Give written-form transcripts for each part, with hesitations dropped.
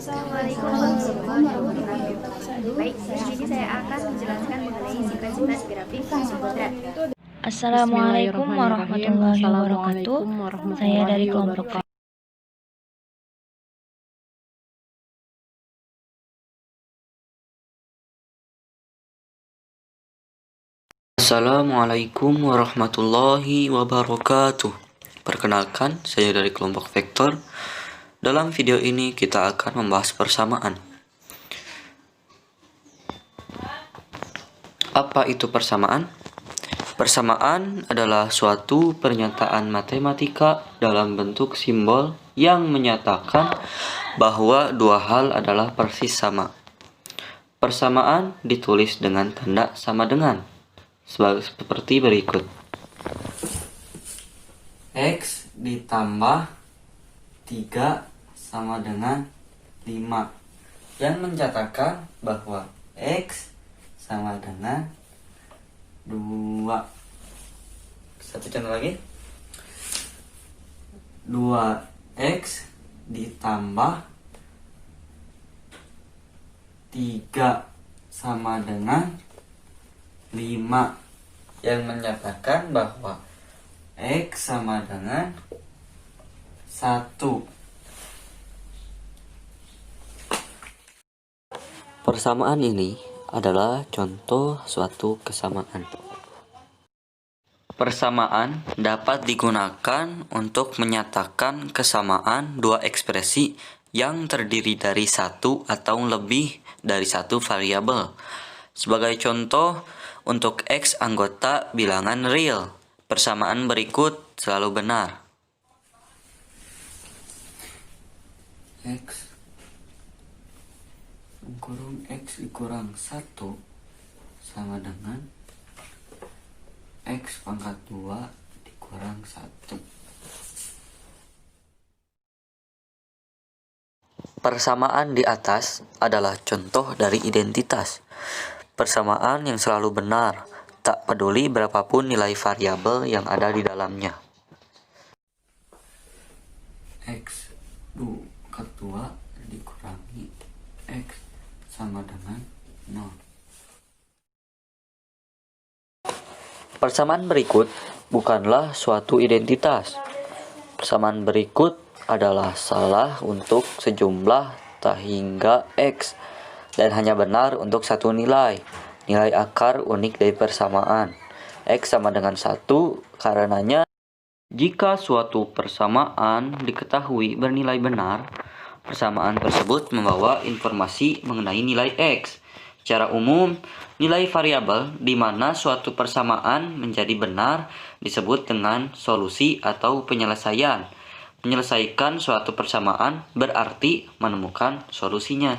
Assalamualaikum warahmatullahi wabarakatuh. Baik, di sini saya akan menjelaskan mengenai sifat-sifat grafik fungsi kuadrat. Assalamualaikum warahmatullahi wabarakatuh. Saya dari kelompok Assalamualaikum warahmatullahi wabarakatuh. Perkenalkan, saya dari kelompok vektor. Dalam video ini kita akan membahas persamaan. Apa itu persamaan? Persamaan adalah suatu pernyataan matematika dalam bentuk simbol yang menyatakan bahwa dua hal adalah persis sama. Persamaan ditulis dengan tanda sama dengan, seperti berikut. X ditambah 3 sama dengan 5, yang menyatakan bahwa X sama dengan 2. Satu contoh lagi. 2X ditambah 3 sama dengan 5, yang menyatakan bahwa X sama dengan 1. Persamaan ini adalah contoh suatu kesamaan. Persamaan dapat digunakan untuk menyatakan kesamaan dua ekspresi yang terdiri dari satu atau lebih dari satu variabel. Sebagai contoh, untuk X anggota bilangan real, persamaan berikut selalu benar. X kurung X dikurang 1 sama dengan X pangkat 2 dikurang 1. Persamaan di atas adalah contoh dari identitas. Persamaan yang selalu benar, tak peduli berapapun nilai variabel yang ada di dalamnya. X pangkat 2 dikurangi X sama dengan 0. Persamaan berikut bukanlah suatu identitas. Persamaan berikut adalah salah untuk sejumlah tak hingga X dan hanya benar untuk satu nilai akar unik dari persamaan. X sama dengan 1 karenanya jika suatu persamaan diketahui bernilai benar, persamaan tersebut membawa informasi mengenai nilai X. Secara umum, nilai variabel di mana suatu persamaan menjadi benar disebut dengan solusi atau penyelesaian. Menyelesaikan suatu persamaan berarti menemukan solusinya.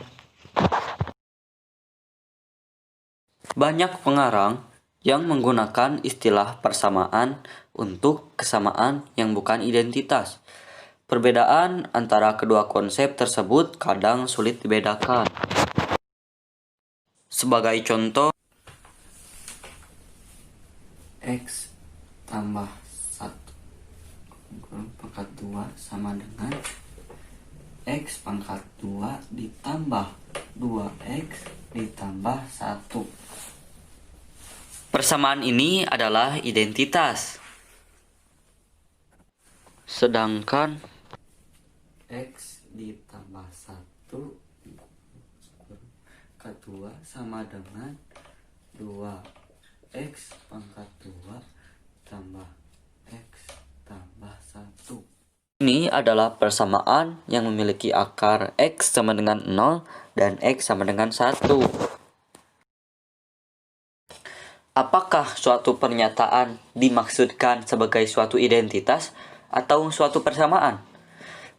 Banyak pengarang yang menggunakan istilah persamaan untuk kesamaan yang bukan identitas. Perbedaan antara kedua konsep tersebut kadang sulit dibedakan. Sebagai contoh, X tambah 1 pangkat 2 sama dengan X pangkat 2 ditambah 2X ditambah 1. Persamaan ini adalah identitas. Sedangkan X ditambah 1 pangkat 2 sama dengan 2X pangkat 2 tambah X tambah 1. Ini adalah persamaan yang memiliki akar X sama dengan 0 dan X sama dengan 1. Apakah suatu pernyataan dimaksudkan sebagai suatu identitas atau suatu persamaan?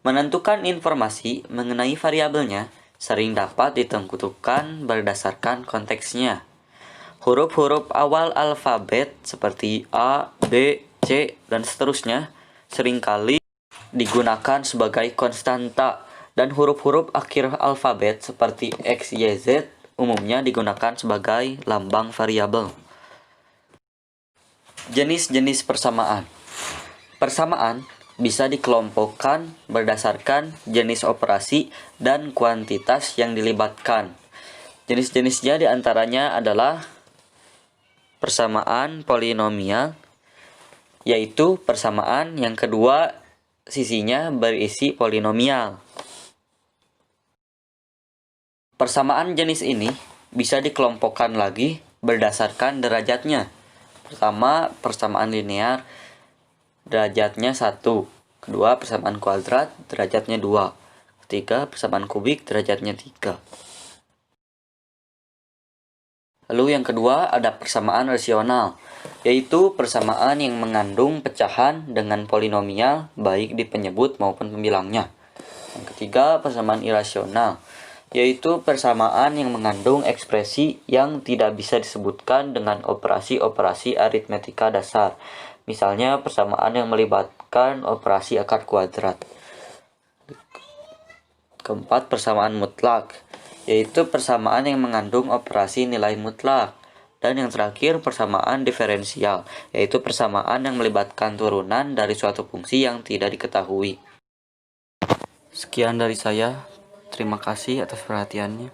Menentukan informasi mengenai variabelnya sering dapat ditentukan berdasarkan konteksnya. Huruf-huruf awal alfabet seperti A, B, C, dan seterusnya seringkali digunakan sebagai konstanta, dan huruf-huruf akhir alfabet seperti X, Y, Z umumnya digunakan sebagai lambang variabel. Jenis-jenis persamaan. Persamaan bisa dikelompokkan berdasarkan jenis operasi dan kuantitas yang dilibatkan. Jenis-jenisnya diantaranya adalah persamaan polinomial, yaitu persamaan yang kedua sisinya berisi polinomial. Persamaan jenis ini bisa dikelompokkan lagi berdasarkan derajatnya. Pertama, persamaan linear derajatnya 1. Kedua, persamaan kuadrat derajatnya 2. Ketiga, persamaan kubik derajatnya 3. Lalu yang kedua ada persamaan rasional, yaitu persamaan yang mengandung pecahan dengan polinomial baik di penyebut maupun pembilangnya. Yang ketiga, persamaan irasional, yaitu persamaan yang mengandung ekspresi yang tidak bisa disebutkan dengan operasi-operasi aritmetika dasar. Misalnya persamaan yang melibatkan operasi akar kuadrat. Keempat, persamaan mutlak, yaitu persamaan yang mengandung operasi nilai mutlak. Dan yang terakhir, persamaan diferensial, yaitu persamaan yang melibatkan turunan dari suatu fungsi yang tidak diketahui. Sekian dari saya. Terima kasih atas perhatiannya.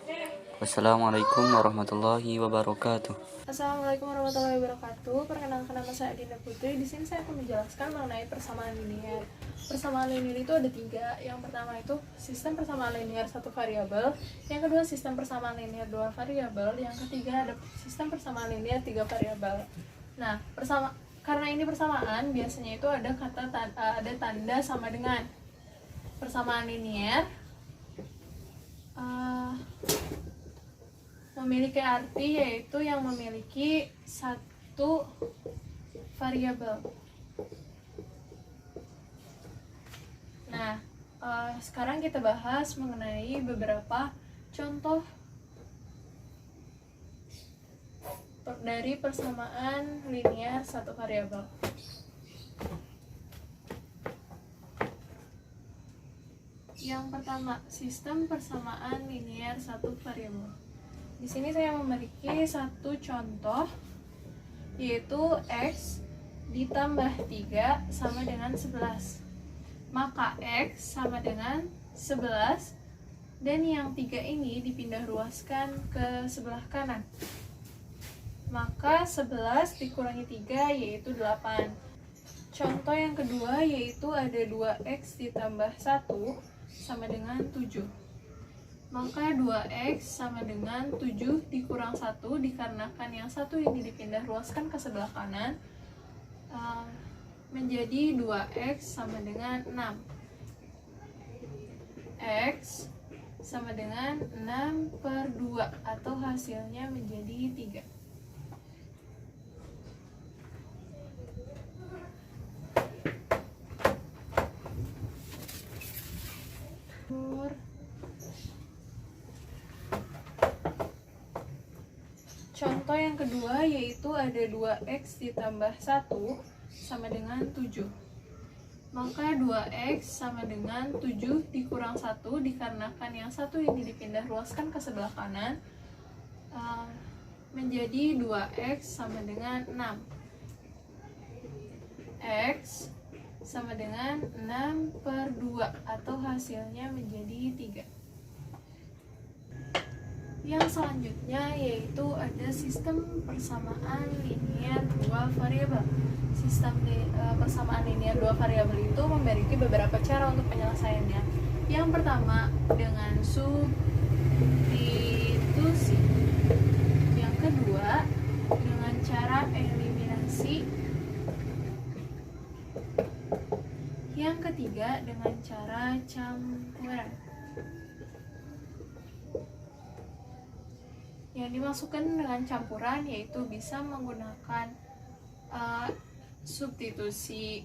Wassalamualaikum warahmatullahi wabarakatuh. Assalamualaikum warahmatullahi wabarakatuh. Perkenalkan, nama saya Adinda Putri. Di sini saya akan menjelaskan mengenai persamaan linear. Persamaan linear itu ada 3. Yang pertama itu sistem persamaan linear 1 variabel. Yang kedua sistem persamaan linear 2 variabel. Yang ketiga ada sistem persamaan linear 3 variabel. Nah, karena ini persamaan, biasanya itu ada ada tanda sama dengan. Persamaan linear memiliki arti yaitu yang memiliki 1 variabel. Nah, sekarang kita bahas mengenai beberapa contoh dari persamaan linear 1 variabel. Yang pertama, sistem persamaan linear 1 variabel. Di sini saya memiliki 1 contoh, yaitu X ditambah 3 sama dengan 11. Maka X sama dengan 11, dan yang 3 ini dipindah ruaskan ke sebelah kanan. Maka 11 dikurangi 3 yaitu 8. Contoh yang kedua yaitu ada 2X ditambah 1 sama dengan 7. Maka 2X sama dengan 7 dikurang 1, dikarenakan yang 1 ini dipindah ruaskan ke sebelah kanan, menjadi 2X sama dengan 6. X sama dengan 6 per 2 atau hasilnya menjadi 3. Contoh yang kedua yaitu ada 2X ditambah 1 sama dengan 7. Maka 2X sama dengan 7 dikurang 1, dikarenakan yang 1 ini dipindah ruaskan ke sebelah kanan, menjadi 2X sama dengan 6. X sama dengan 6 per 2 atau hasilnya menjadi 3. Yang selanjutnya yaitu ada sistem persamaan linear 2 variabel. Sistem persamaan linear 2 variabel itu memiliki beberapa cara untuk penyelesaiannya. Yang pertama dengan substitusi. Yang kedua dengan cara eliminasi. Yang ketiga dengan cara campuran. Yang dimasukkan dengan campuran yaitu bisa menggunakan substitusi,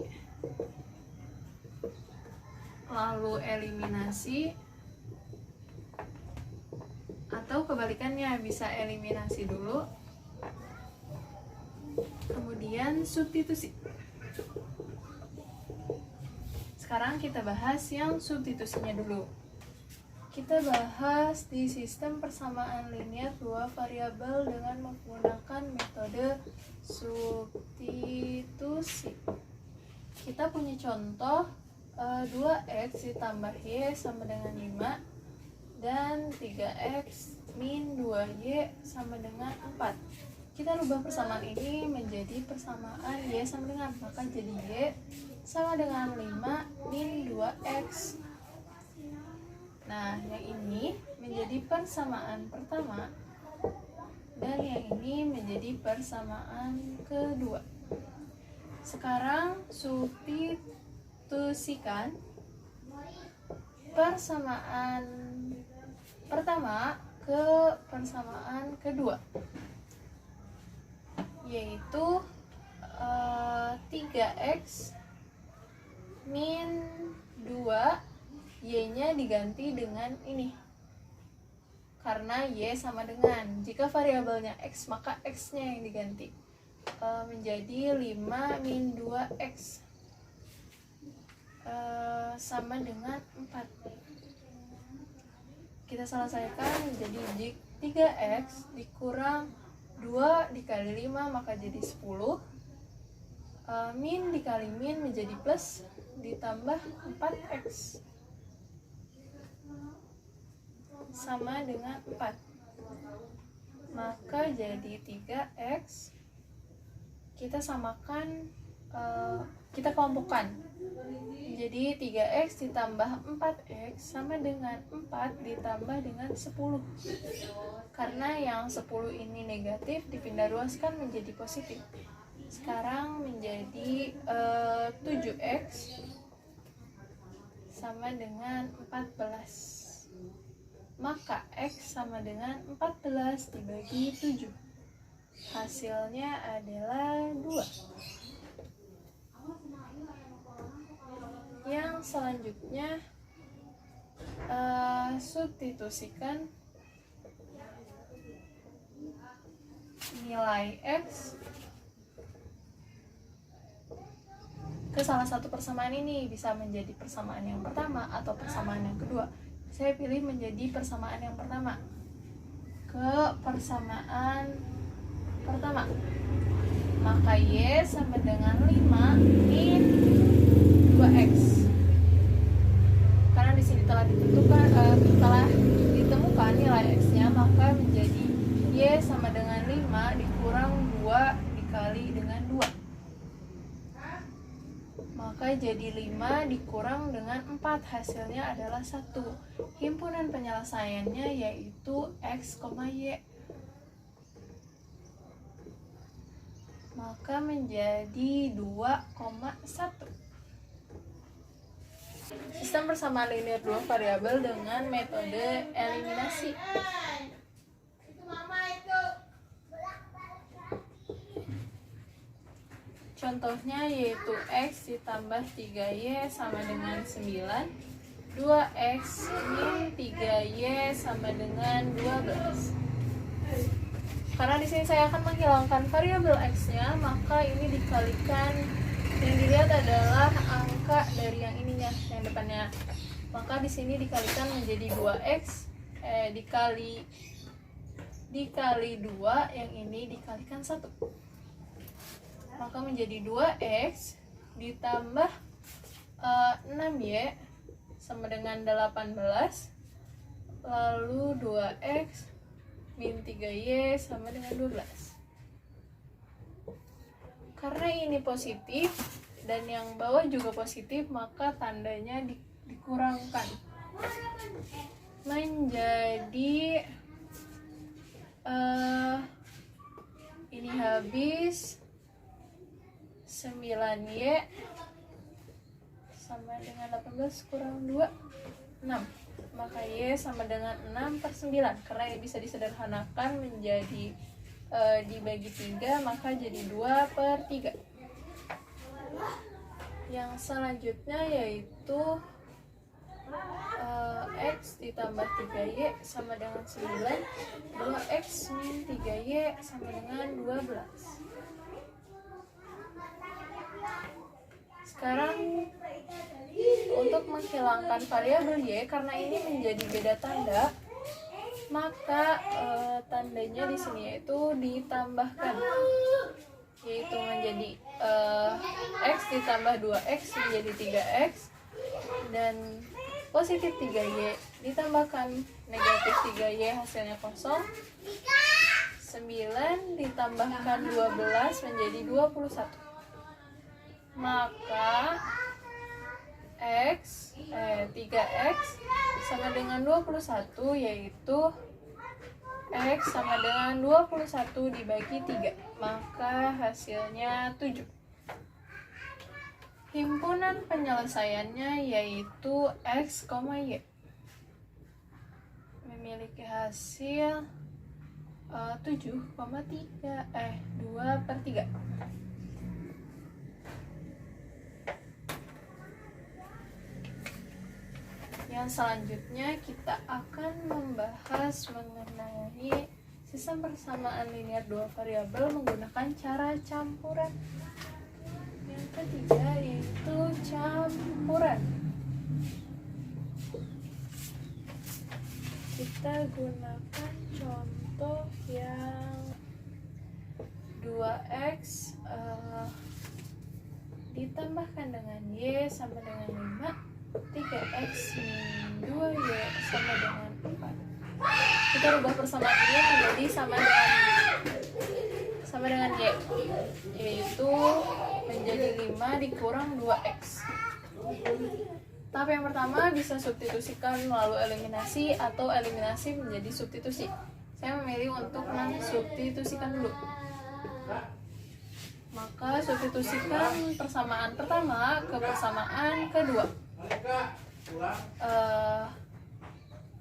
lalu eliminasi, atau kebalikannya, bisa eliminasi dulu kemudian substitusi. Sekarang kita bahas yang substitusinya dulu. Kita bahas di sistem persamaan linear 2 variabel dengan menggunakan metode substitusi. Kita punya contoh 2x ditambah y sama dengan 5 dan 3x min 2y sama dengan 4. Kita rubah persamaan ini menjadi persamaan y sama dengan, maka jadi y sama dengan 5 min 2x. Nah, yang ini menjadi persamaan pertama dan yang ini menjadi persamaan kedua. Sekarang substitusikan persamaan pertama ke persamaan kedua, yaitu 3x min 2, y-nya diganti dengan ini karena y sama dengan, jika variabelnya x maka x-nya yang diganti, menjadi 5 min 2x sama dengan 4. Kita selesaikan menjadi 3x dikurang 2 dikali 5 maka jadi 10, min dikali min menjadi plus ditambah 4x sama dengan 4, maka jadi 3x. Kita samakan, kita kelompokkan, jadi 3x ditambah 4x sama dengan 4 ditambah dengan 10. Karena yang 10 ini negatif, dipindah ruaskan menjadi positif. Sekarang menjadi 7x sama dengan 14. Maka x sama dengan 14 dibagi 7. Hasilnya adalah 2. Yang selanjutnya, substitusikan nilai x ke salah satu persamaan ini, bisa menjadi persamaan yang pertama atau persamaan yang kedua. Saya pilih menjadi persamaan yang pertama. Ke persamaan pertama, maka y sama dengan 5 min 2x. Karena di sini telah ditemukan nilai x-nya, maka menjadi y sama dengan 5 dikurang 2 dikali dengan 2. Maka jadi 5 dikurang dengan 4, hasilnya adalah 1. Himpunan penyelesaiannya yaitu x, y. Maka menjadi 2,1. Sistem persamaan linear dua variabel dengan metode eliminasi. Contohnya yaitu x ditambah 3y sama dengan 9, 2x min 3y sama dengan 12. Karena di sini saya akan menghilangkan variabel x-nya, maka ini dikalikan, yang dilihat adalah angka dari yang ininya, yang depannya. Maka di sini dikalikan menjadi 2x dikali 2, yang ini dikalikan 1. Maka menjadi 2x ditambah 6y sama dengan 18, lalu 2x min 3y sama dengan 12. Karena ini positif dan yang bawah juga positif, maka tandanya dikurangkan menjadi ini habis 9y sama dengan 18 kurang 2, 6. Maka y sama dengan 6/9. Karena y bisa disederhanakan menjadi dibagi 3, maka jadi 2/3. Yang selanjutnya yaitu x ditambah 3y sama dengan 9, 2x min 3y sama dengan 12. Sekarang untuk menghilangkan variabel y, karena ini menjadi beda tanda, maka tandanya di sini yaitu ditambahkan, yaitu menjadi x ditambah 2x menjadi 3x dan positif 3Y ditambahkan negatif 3Y hasilnya kosong. 9 ditambahkan 12 menjadi 21. Maka 3x sama dengan 21, yaitu x sama dengan 21 dibagi 3, maka hasilnya 7. Himpunan penyelesaiannya yaitu x, y memiliki hasil 2/3. Yang selanjutnya kita akan membahas mengenai sistem persamaan linear dua variabel menggunakan cara campuran. Yang ketiga yaitu campuran. Kita gunakan contoh yang 2x ditambahkan dengan y sama dengan 5, 3x min 2y sama dengan 4. Kita rubah persamaan ini menjadi sama dengan y, yaitu menjadi 5 dikurang 2x. Tahap yang pertama bisa substitusikan melalui eliminasi atau eliminasi menjadi substitusi. Saya memilih untuk mensubstitusikan dulu. Maka substitusikan persamaan pertama ke persamaan kedua.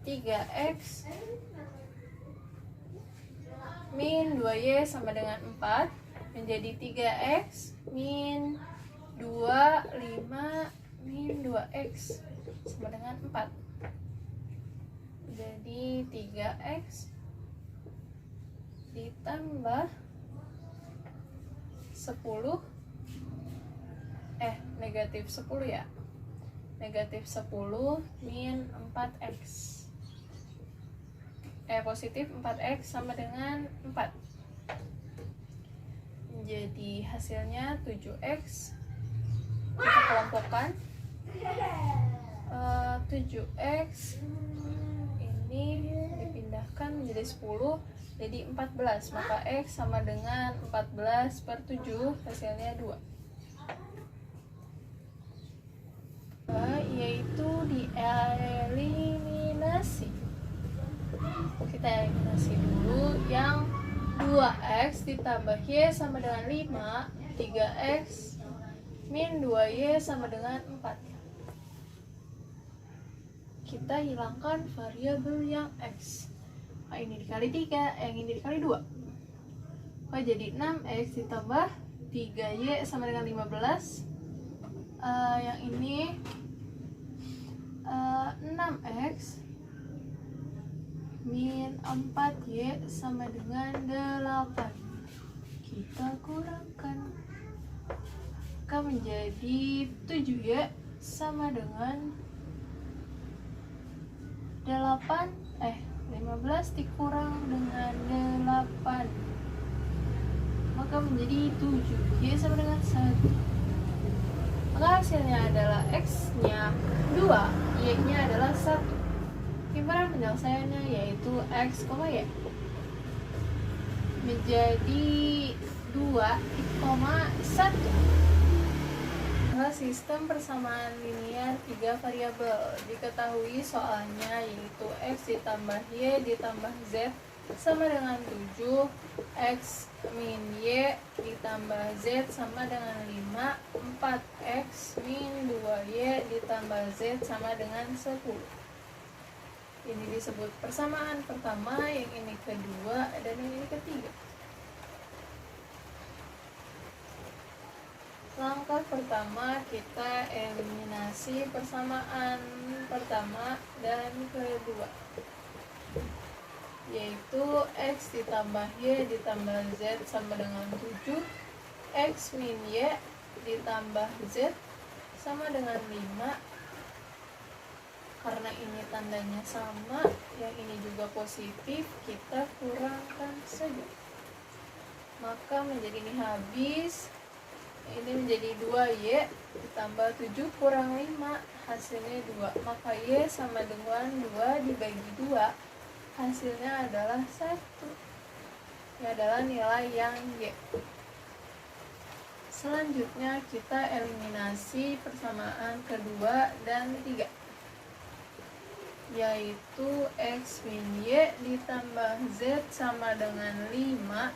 3x min 2y sama dengan 4 menjadi 3x min 2, 5 min 2x sama dengan 4. Jadi 3x ditambah 10 negatif 10 ya. Negatif 10 min 4x. Positif 4x sama dengan 4. Jadi hasilnya 7x. Kita kelompokkan. 7x ini dipindahkan menjadi 10, jadi 14. Maka x sama dengan 14/7, hasilnya 2. Yaitu dieliminasi. Kita eliminasi dulu yang 2x ditambah y sama dengan 5, 3x min 2y sama dengan 4. Kita hilangkan variabel yang x. Ini dikali 3, yang ini dikali 2. Jadi 6x ditambah 3y sama dengan 15. Yang ini 6x min 4y sama dengan 8. Kita kurangkan, maka menjadi 7y sama dengan 15 dikurang dengan 8, maka menjadi 7y sama dengan 1. Maka hasilnya adalah x nya 2, y nya adalah 1. Himpunan penyelesaiannya yaitu x, y menjadi 2,1. Sistem persamaan linear 3 variabel. Diketahui soalnya yaitu x ditambah y ditambah z sama dengan 7, x min y ditambah z sama dengan 5, 4x min 2y ditambah z sama dengan 10. Ini disebut persamaan pertama, yang ini kedua, dan yang ini ketiga. Langkah pertama, kita eliminasi persamaan pertama dan kedua, yaitu x ditambah y ditambah z sama dengan 7, x min y ditambah z sama dengan 5. Karena ini tandanya sama, yang ini juga positif, kita kurangkan saja. Maka menjadi ini habis. ini menjadi 2Y ditambah 7 kurang 5, hasilnya 2. Maka Y sama dengan 2 dibagi 2, hasilnya adalah 1. Ini adalah nilai yang Y. Selanjutnya kita eliminasi persamaan kedua dan 3, yaitu X min Y ditambah Z sama dengan 5,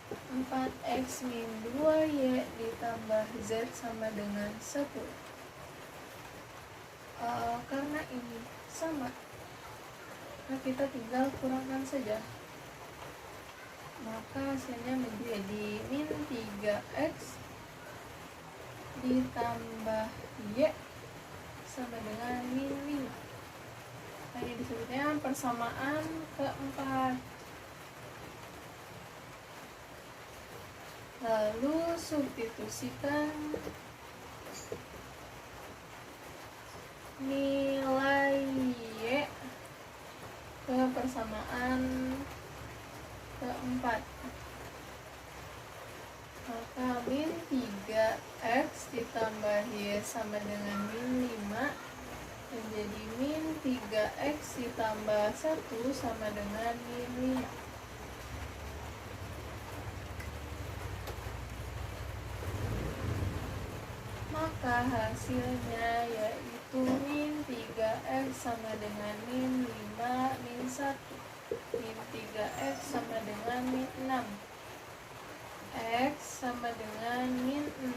4X min 2Y ditambah Z sama dengan 10. Karena ini sama, nah kita tinggal kurangkan saja. Maka hasilnya menjadi min 3X ditambah Y sama dengan min 5. Nah, ini disebutnya persamaan keempat. Lalu substitusikan nilai Y ke persamaan keempat. Maka min 3X ditambah Y sama dengan min 5 menjadi min 3X ditambah 1 sama dengan min 5. Maka hasilnya yaitu min 3X sama dengan min 5 min 1. Min 3X sama dengan min 6. X sama dengan min 6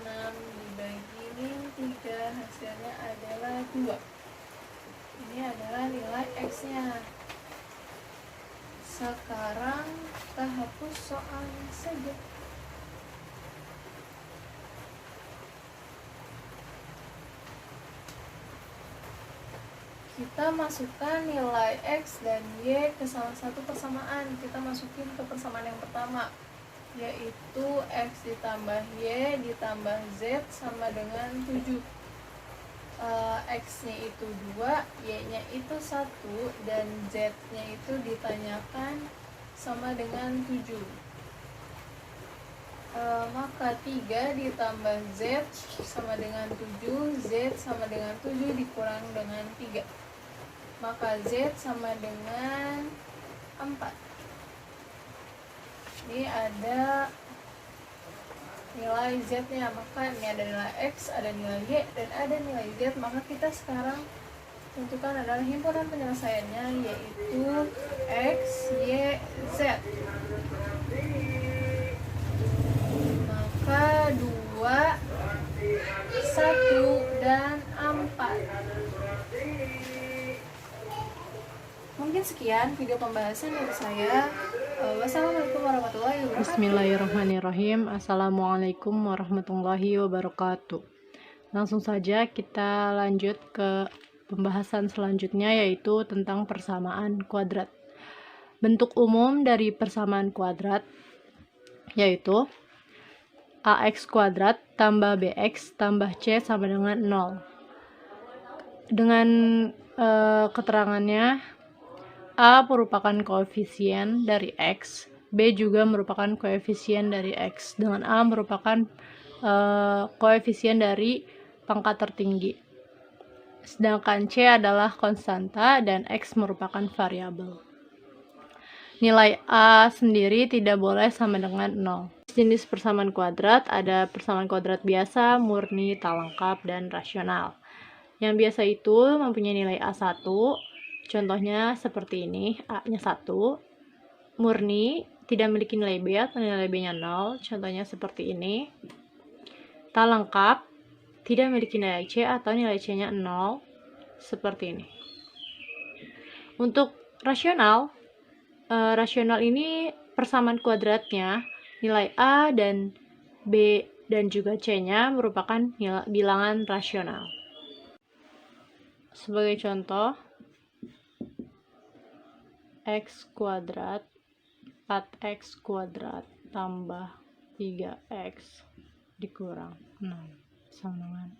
dibagi min 3, hasilnya adalah 2. Ini adalah nilai X-nya. Sekarang kita hapus soalnya saja. Kita masukkan nilai X dan Y ke salah satu persamaan. Kita masukin ke persamaan yang pertama, yaitu X ditambah Y ditambah Z sama dengan 7. X-nya itu 2, Y-nya itu 1, dan Z-nya itu ditanyakan sama dengan 7. Maka 3 ditambah Z sama dengan 7, Z sama dengan 7 dikurang dengan 3. Maka Z sama dengan 4. Ini ada nilai Z-nya, maka ini ada nilai X, ada nilai Y, dan ada nilai Z. Maka kita sekarang tentukan adalah himpunan penyelesaiannya, yaitu X, Y, Z. Maka 2, 1, dan 4. Mungkin sekian video pembahasan dari saya. Wassalamualaikum warahmatullahi wabarakatuh. Bismillahirrahmanirrahim. Assalamualaikum warahmatullahi wabarakatuh. Langsung saja kita lanjut ke pembahasan selanjutnya, yaitu tentang persamaan kuadrat. Bentuk umum dari persamaan kuadrat yaitu AX kuadrat tambah BX tambah C sama dengan 0. Dengan keterangannya, A merupakan koefisien dari X, B juga merupakan koefisien dari X, dengan A merupakan koefisien dari pangkat tertinggi, sedangkan C adalah konstanta dan X merupakan variabel. Nilai A sendiri tidak boleh sama dengan 0. Jenis persamaan kuadrat ada persamaan kuadrat biasa, murni, tak lengkap, dan rasional. Yang biasa itu mempunyai nilai A1, contohnya seperti ini, A-nya 1. Murni, tidak memiliki nilai B atau nilai B-nya 0, contohnya seperti ini. Tak lengkap, tidak memiliki nilai C atau nilai C-nya 0, seperti ini. Untuk rasional, rasional ini persamaan kuadratnya, nilai A dan B dan juga C-nya merupakan bilangan rasional. Sebagai contoh, X kuadrat 4X kuadrat tambah 3X dikurang 6 sama dengan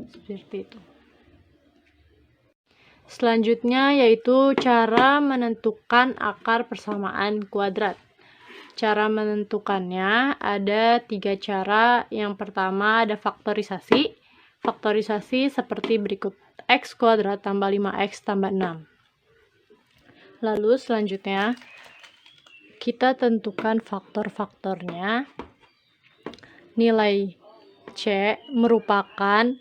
0. Seperti itu. Selanjutnya yaitu cara menentukan akar persamaan kuadrat. Cara menentukannya ada 3 cara. Yang pertama ada faktorisasi. Faktorisasi seperti berikut. X kuadrat tambah 5x tambah 6. Lalu selanjutnya kita tentukan faktor-faktornya. Nilai C merupakan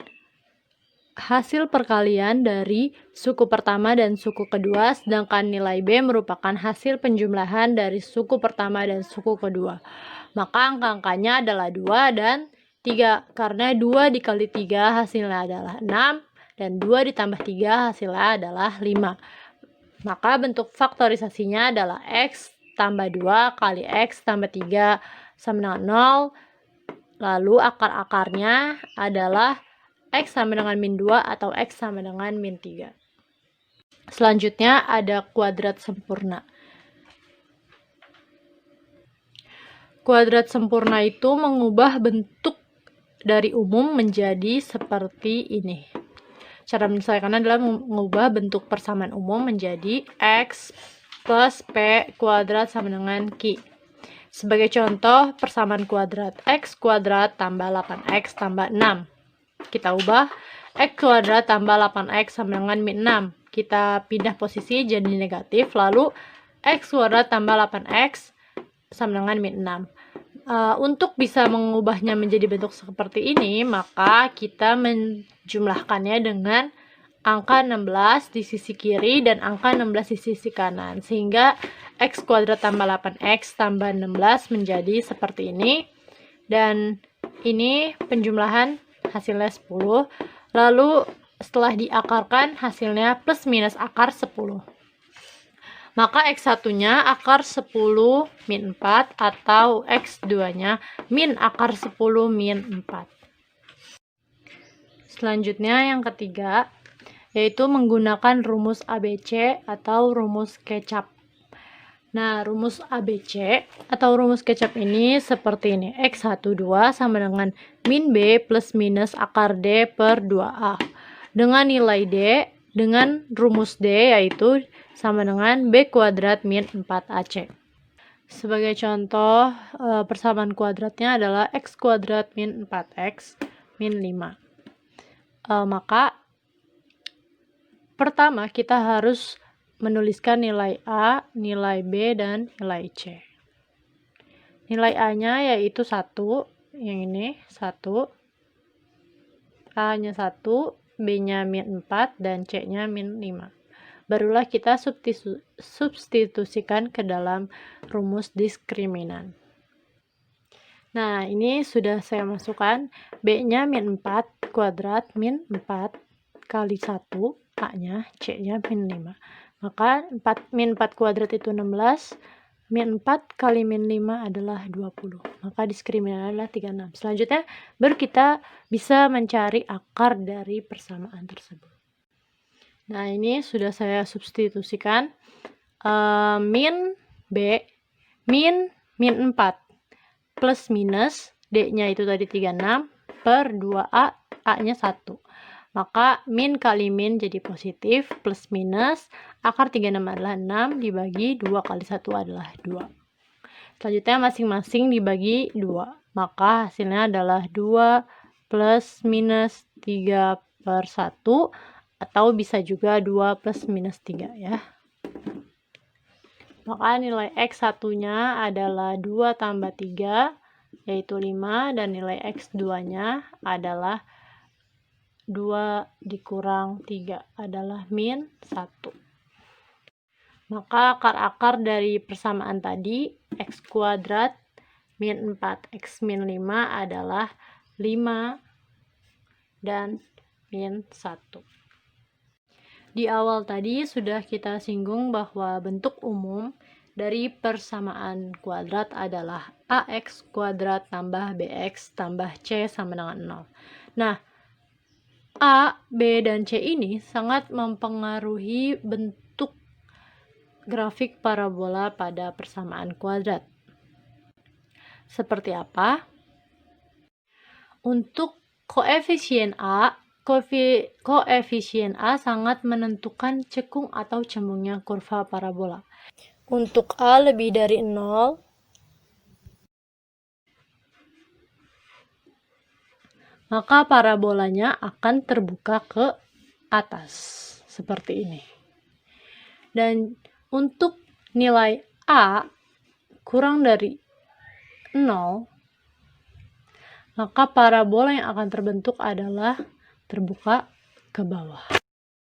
hasil perkalian dari suku pertama dan suku kedua, sedangkan nilai B merupakan hasil penjumlahan dari suku pertama dan suku kedua. Maka angka-angkanya adalah 2 dan 3, karena 2 dikali 3 hasilnya adalah 6, dan 2 ditambah 3 hasilnya adalah 5. Maka bentuk faktorisasinya adalah X tambah 2 kali X tambah 3 sama dengan 0. Lalu akar-akarnya adalah X sama dengan min 2 atau X sama dengan min 3. Selanjutnya ada kuadrat sempurna. Kuadrat sempurna itu mengubah bentuk dari umum menjadi seperti ini. Cara menyelesaikannya adalah mengubah bentuk persamaan umum menjadi X plus P kuadrat sama dengan Q. Sebagai contoh, persamaan kuadrat X kuadrat tambah 8X tambah 6. Kita ubah X kuadrat tambah 8X sama dengan min 6. Kita pindah posisi jadi negatif, lalu X kuadrat tambah 8X sama dengan min 6. Untuk bisa mengubahnya menjadi bentuk seperti ini, maka kita menjumlahkannya dengan angka 16 di sisi kiri dan angka 16 di sisi kanan, sehingga X kuadrat tambah 8X tambah 16 menjadi seperti ini. Dan ini penjumlahan hasilnya 10. Lalu setelah diakarkan hasilnya plus minus akar 10. Maka X1-nya akar 10 min 4 atau X2-nya min akar 10 min 4. Selanjutnya yang ketiga, yaitu menggunakan rumus ABC atau rumus kecap. Nah, rumus ABC atau rumus kecap ini seperti ini. X12 sama dengan min B plus minus akar D per 2A. Dengan nilai D, dengan rumus D yaitu sama dengan B kuadrat min 4AC. Sebagai contoh, persamaan kuadratnya adalah X kuadrat min 4X min 5. Maka pertama kita harus menuliskan nilai A, nilai B, dan nilai C. Nilai A-nya yaitu 1, yang ini 1, A-nya 1, B-nya min 4, dan C-nya min 5. Barulah kita substitusikan ke dalam rumus diskriminan. Nah, ini sudah saya masukkan. B-nya min 4 kuadrat min 4 kali 1, A-nya, C-nya min 5. Maka min 4 kuadrat itu 16, min 4 kali min 5 adalah 20. Maka diskriminan adalah 36. Selanjutnya, baru kita bisa mencari akar dari persamaan tersebut. Nah, ini sudah saya substitusikan. Min B, min 4 plus minus, D-nya itu tadi 36, per 2A, A-nya 1. Maka min kali min jadi positif, plus minus, akar 36 adalah 6, dibagi 2 kali 1 adalah 2. Selanjutnya masing-masing dibagi 2. Maka hasilnya adalah 2 plus minus 3 per 1, atau bisa juga 2 plus minus 3 ya. Maka nilai X1-nya adalah 2 tambah 3, yaitu 5, dan nilai X2-nya adalah 2 dikurang 3 adalah min 1. Maka akar-akar dari persamaan tadi, X kuadrat min 4X min 5 adalah 5 dan min 1. Di awal tadi sudah kita singgung bahwa bentuk umum dari persamaan kuadrat adalah AX kuadrat tambah BX tambah C sama dengan 0. Nah, A, B, dan C ini sangat mempengaruhi bentuk grafik parabola pada persamaan kuadrat. Seperti apa? Untuk koefisien A sangat menentukan cekung atau cembungnya kurva parabola. Untuk A lebih dari 0, maka parabolanya akan terbuka ke atas seperti ini. Dan untuk nilai A kurang dari 0, maka parabola yang akan terbentuk adalah terbuka ke bawah.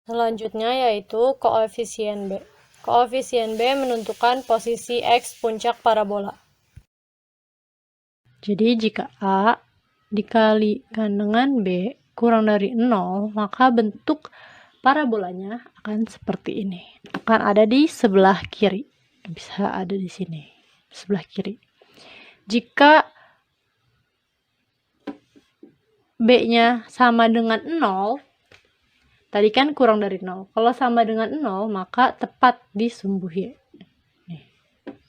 Selanjutnya yaitu koefisien B. Koefisien B menentukan posisi X puncak parabola. Jadi jika A dikalikan dengan B kurang dari 0, maka bentuk parabolanya akan seperti ini. Akan ada di sebelah kiri. Bisa ada di sini, sebelah kiri. Jika B-nya sama dengan 0, tadi kan kurang dari 0. Kalau sama dengan 0, maka tepat di sumbu Y. Nih.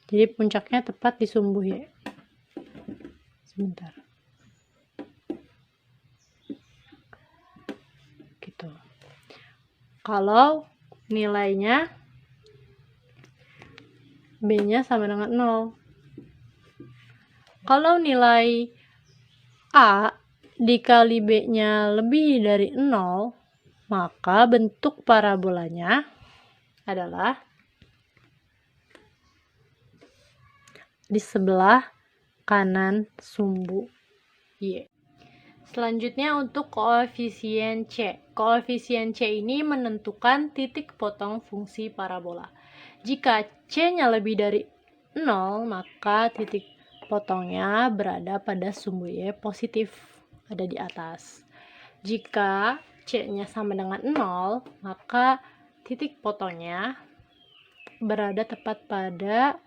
Jadi puncaknya tepat di sumbu Y. Sebentar. Gitu. Kalau nilainya B-nya sama dengan 0. Kalau nilai A dikali B-nya lebih dari 0, maka bentuk parabolanya adalah di sebelah kanan sumbu Y. Selanjutnya untuk koefisien C. Koefisien C ini menentukan titik potong fungsi parabola. Jika C-nya lebih dari 0, maka titik potongnya berada pada sumbu Y positif, ada di atas. Jika C-nya sama dengan 0, maka titik potongnya berada tepat pada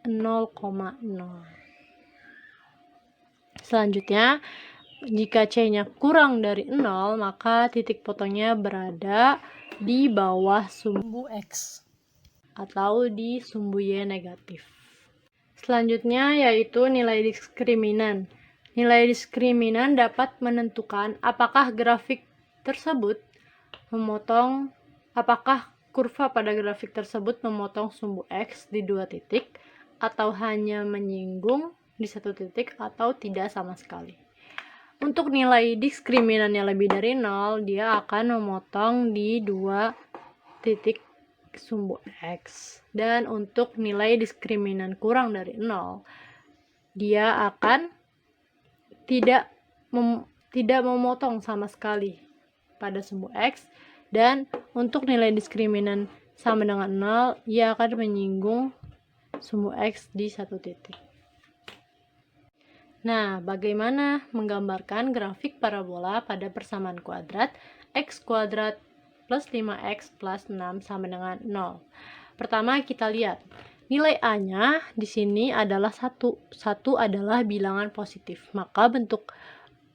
0,0. Selanjutnya, jika C-nya kurang dari 0, maka titik potongnya berada di bawah sumbu X atau di sumbu Y negatif. Selanjutnya yaitu nilai diskriminan. Nilai diskriminan dapat menentukan apakah kurva pada grafik tersebut memotong sumbu X di 2 titik atau hanya menyinggung di 1 titik atau tidak sama sekali. Untuk nilai diskriminan yang lebih dari 0, dia akan memotong di 2 titik sumbu X. Dan untuk nilai diskriminan kurang dari 0, dia akan tidak memotong sama sekali pada sumbu X. Dan untuk nilai diskriminan sama dengan 0, ia akan menyinggung sumbu X di 1 titik. Nah, bagaimana menggambarkan grafik parabola pada persamaan kuadrat X kuadrat plus 5X plus 6 sama dengan 0? Pertama, kita lihat. Nilai A-nya di sini adalah 1. 1 adalah bilangan positif. Maka bentuk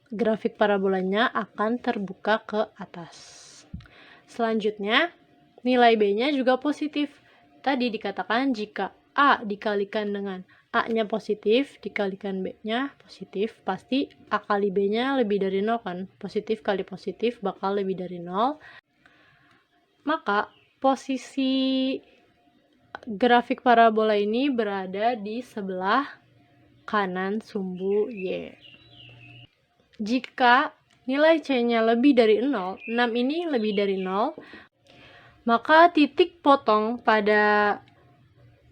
grafik parabolanya akan terbuka ke atas. Selanjutnya, nilai B-nya juga positif. Tadi dikatakan jika A dikalikan dengan A-nya positif, dikalikan B-nya positif, pasti A kali B-nya lebih dari 0 kan? Positif kali positif bakal lebih dari 0. Maka posisi grafik parabola ini berada di sebelah kanan sumbu Y. Jika nilai C-nya lebih dari 0, 6 ini lebih dari 0, maka titik potong pada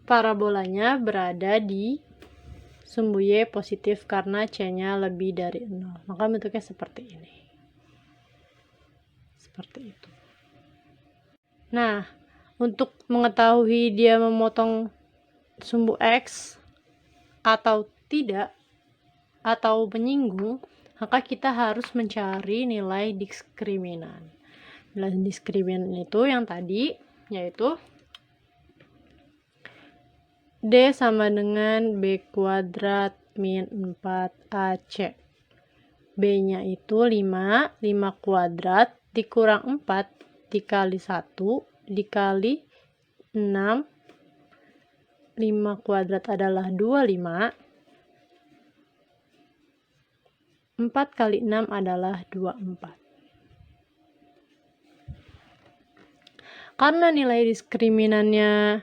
parabolanya berada di sumbu Y positif karena C-nya lebih dari 0. Maka bentuknya seperti ini. Seperti itu. Nah, untuk mengetahui dia memotong sumbu X atau tidak, atau menyinggung, maka kita harus mencari nilai diskriminan. Nilai diskriminan itu yang tadi, yaitu D sama dengan B kuadrat min 4AC. B-nya itu 5, 5 kuadrat dikurang 4 dikali 1 dikali 6. 5 kuadrat adalah 25. 4 kali 6 adalah 24. Karena nilai diskriminannya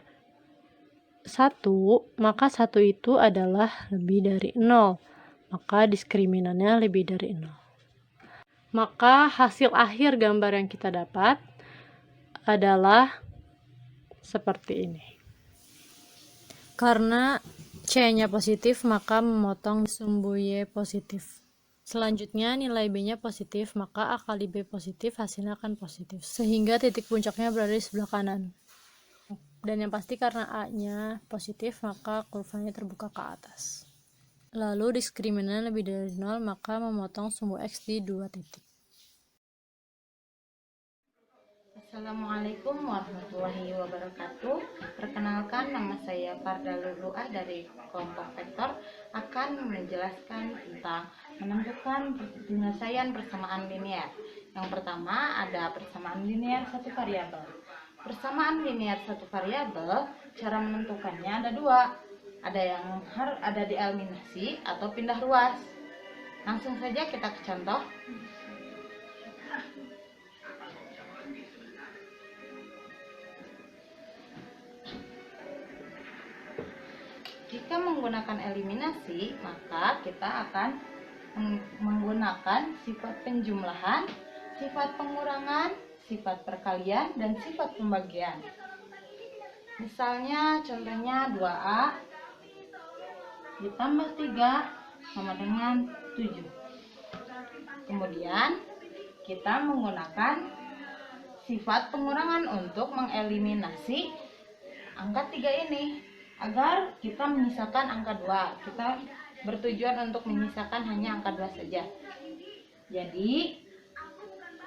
1, maka 1 itu adalah lebih dari 0. Maka diskriminannya lebih dari 0. maka hasil akhir gambar yang kita dapat adalah seperti ini. Karena C-nya positif, maka memotong sumbu Y positif. Selanjutnya nilai B-nya positif, maka A kali B positif, hasilnya akan positif. Sehingga titik puncaknya berada di sebelah kanan. Dan yang pasti karena A-nya positif, maka kurvanya terbuka ke atas. Lalu diskriminan lebih dari 0, maka memotong sumbu X di 2 titik. Assalamualaikum warahmatullahi wabarakatuh. Perkenalkan, nama saya Farda Luluah dari kelompok vektor, akan menjelaskan tentang menentukan penyelesaian persamaan linear. Yang pertama ada persamaan linear satu variabel. Persamaan linear satu variabel, cara menentukannya ada dua. Ada yang ada dieliminasi atau pindah ruas. Langsung saja kita ke contoh. Jika menggunakan eliminasi, maka kita akan menggunakan sifat penjumlahan, sifat pengurangan, sifat perkalian, dan sifat pembagian. Misalnya contohnya 2A ditambah 3 sama dengan 7. Kemudian kita menggunakan sifat pengurangan untuk mengeliminasi angka 3 ini agar kita menyisakan angka 2. Kita bertujuan untuk menyisakan hanya angka 2 saja. Jadi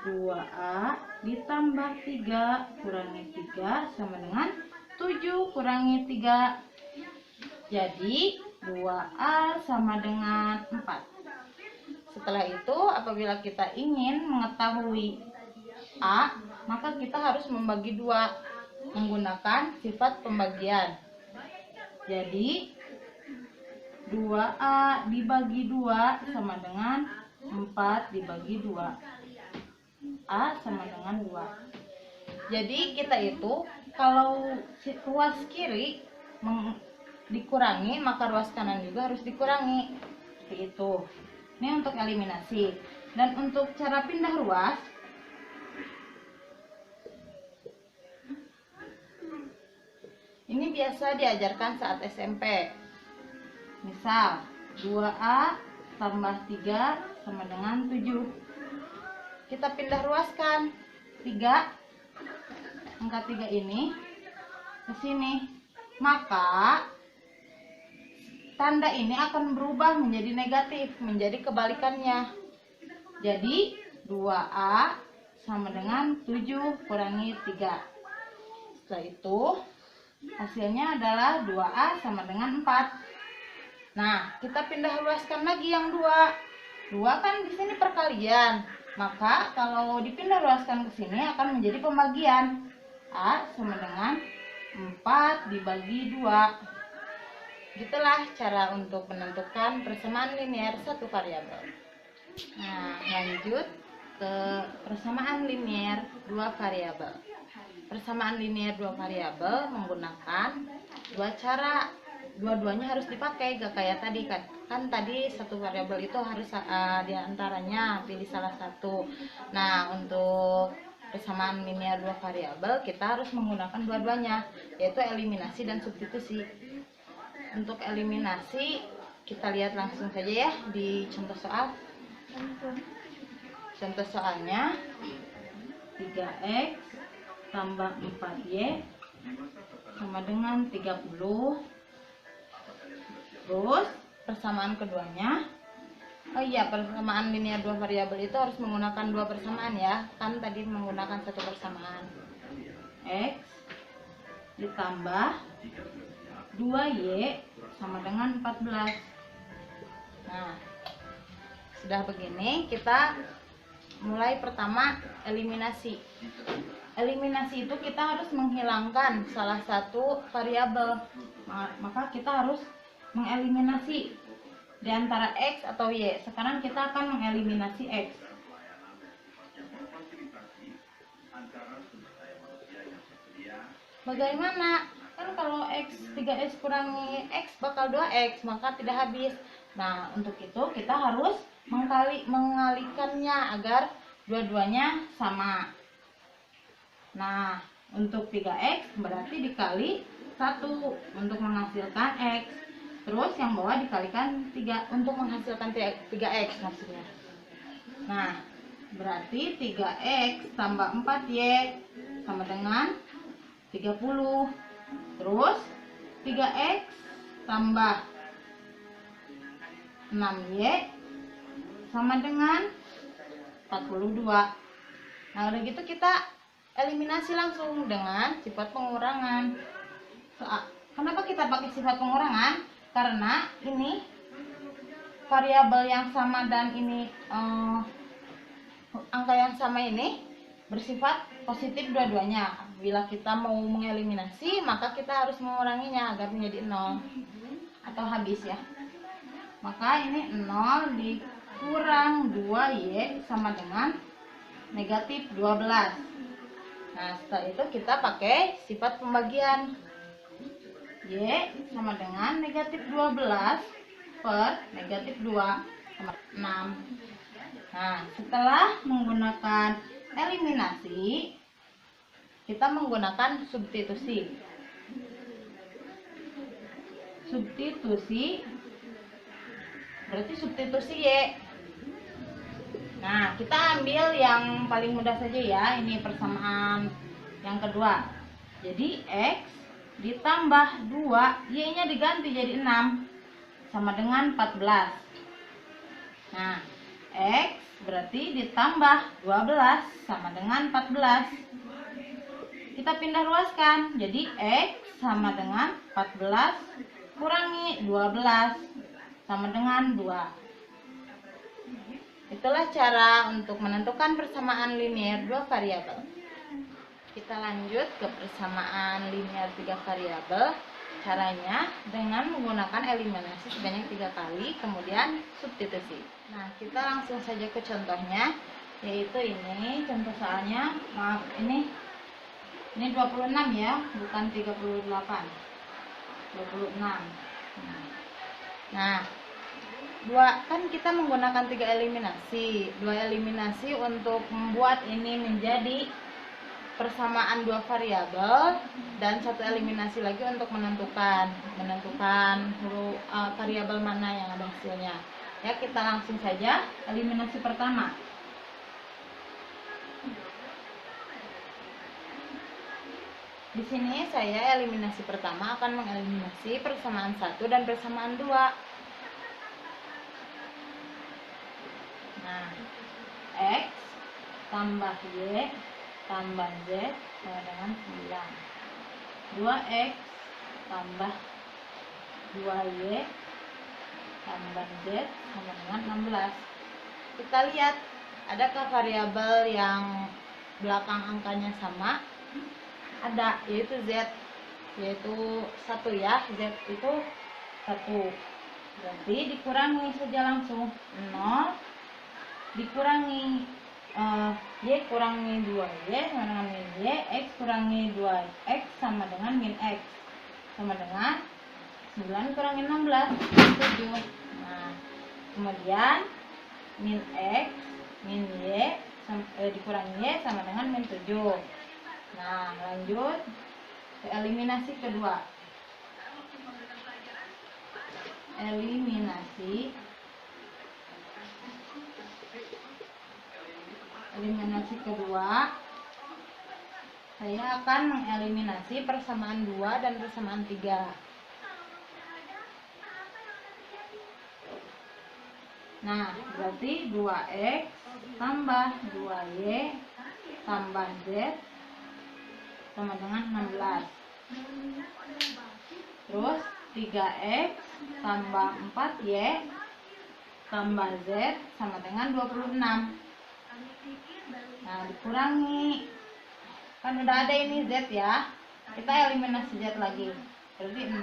2A ditambah 3 kurangi 3 sama dengan 7 kurangi 3. Jadi 2A sama dengan 4. Setelah itu, apabila kita ingin mengetahui A, maka kita harus membagi 2 menggunakan sifat pembagian. Jadi 2A dibagi 2 sama dengan 4 dibagi 2. A sama dengan 2. Jadi kita itu kalau ruas kiri dikurangi, maka ruas kanan juga harus dikurangi. Seperti itu. Ini untuk eliminasi. Dan untuk cara pindah ruas, ini biasa diajarkan saat SMP. Misal 2A tambah 3 sama dengan 7. Kita pindah ruaskan 3, angka 3 ini ke sini. Maka tanda ini akan berubah menjadi negatif, menjadi kebalikannya. Jadi 2A sama dengan 7 kurangi 3. Setelah itu hasilnya adalah 2A sama dengan 4. Nah, kita pindah ruaskan lagi yang 2. 2 kan di sini perkalian. Maka kalau dipindah ruaskan ke sini akan menjadi pembagian. A sama dengan 4 dibagi 2. Gitulah cara untuk menentukan persamaan linear satu variabel. Nah, lanjut ke persamaan linear dua variabel. Persamaan linear dua variabel menggunakan 2 cara. Dua-duanya harus dipakai, gak kayak tadi kan. Kan tadi satu variabel itu harus diantaranya pilih salah satu. Nah, untuk persamaan linear dua variabel kita harus menggunakan dua-duanya, yaitu eliminasi dan substitusi. Untuk eliminasi kita lihat langsung saja ya di contoh soal. Contoh soalnya 3x tambah 4y sama dengan 30. Terus persamaan keduanya, oh iya, persamaan linear dua variabel itu harus menggunakan 2 persamaan ya. Kan tadi menggunakan 1 persamaan. X ditambah 2y sama dengan 14. Nah, sudah begini kita mulai pertama eliminasi. Eliminasi itu kita harus menghilangkan salah satu variabel. Maka kita harus mengeliminasi di antara x atau y. Sekarang kita akan mengeliminasi x. Bagaimana? Kan kalau x 3x kurangi x bakal 2x, maka tidak habis. Nah, untuk itu kita harus mengalikannya agar dua-duanya sama. Nah, untuk 3x berarti dikali 1 untuk menghasilkan x. Terus yang bawah dikalikan 3 untuk menghasilkan 3x maksudnya. Nah, berarti 3x tambah 4y sama dengan 30. Terus 3x tambah 6y sama dengan 42. Nah, udah gitu kita eliminasi langsung dengan sifat pengurangan. Kenapa kita pakai sifat pengurangan? Karena ini variabel yang sama dan ini angka yang sama ini bersifat positif dua-duanya. Bila kita mau mengeliminasi, maka kita harus menguranginya agar menjadi 0 atau habis ya. Maka ini 0 dikurang 2y sama dengan negatif 12. Nah, setelah itu kita pakai sifat pembagian. Y sama dengan negatif 12 per negatif 2 sama 6. Nah, setelah menggunakan eliminasi, kita menggunakan substitusi. Substitusi berarti substitusi Y. Nah, kita ambil yang paling mudah saja ya. Ini persamaan yang kedua. Jadi X ditambah 2, Y-nya diganti jadi 6 sama dengan 14. Nah, X berarti ditambah 12 sama dengan 14. Kita pindah ruaskan. Jadi X sama dengan 14 kurangi 12 sama dengan 2. Itulah cara untuk menentukan persamaan linear 2 variabel. Kita lanjut ke persamaan linear 3 variabel. Caranya dengan menggunakan eliminasi sebanyak 3 kali, kemudian substitusi. Nah, kita langsung saja ke contohnya, yaitu ini contoh soalnya. Maaf, ini 26 ya, bukan 38. 26. Nah, kan kita menggunakan 3 eliminasi. 2 eliminasi untuk membuat ini menjadi persamaan 2 variabel, dan 1 eliminasi lagi untuk menentukan variabel mana yang ada hasilnya. Ya, kita langsung saja eliminasi pertama. Di sini saya eliminasi pertama akan mengeliminasi persamaan 1 dan persamaan 2. Nah, X tambah Y tambah Z sama dengan 9. 2X tambah 2Y tambah Z sama dengan 16. Kita lihat, adakah variabel yang belakang angkanya sama? Ada, yaitu Z, yaitu 1 ya. Z itu 1. Berarti dikurangi saja langsung. 0 dikurangi Y kurangi 2Y sama dengan min Y, X kurangi 2X sama dengan min X, sama dengan 9 kurangi 16, 7. Nah, kemudian min X, min Y dikurangi Y sama dengan min 7. Nah, lanjut ke eliminasi kedua. Eliminasi kedua, saya akan mengeliminasi persamaan 2 dan persamaan 3. Nah, berarti 2X tambah 2Y tambah Z sama dengan 16. Terus 3X tambah 4Y tambah Z sama dengan 26. Nah, dikurangi, kan udah ada ini Z ya, kita eliminasi Z lagi, berarti 0.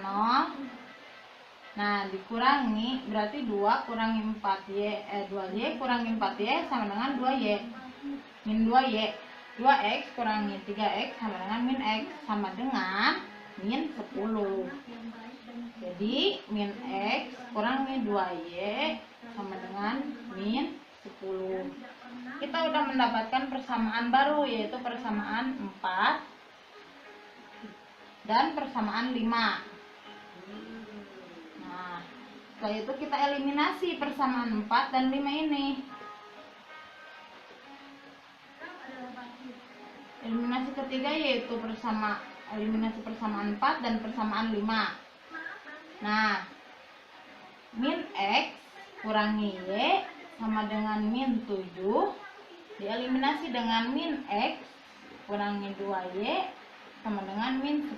Nah, dikurangi, berarti 2 kurangi 2Y kurangi 4Y sama dengan 2Y, min 2Y. 2X kurangi 3X sama dengan min X, sama dengan min 10. Jadi min X kurangi 2Y sama dengan min min 10. Kita udah mendapatkan persamaan baru, yaitu persamaan 4 dan persamaan 5. Nah, setelah itu kita eliminasi persamaan 4 dan 5 ini. Eliminasi ketiga yaitu eliminasi persamaan 4 dan persamaan 5. Nah, min X kurangi Y sama dengan min 7 dieliminasi dengan min X kurangi 2Y sama dengan min 10.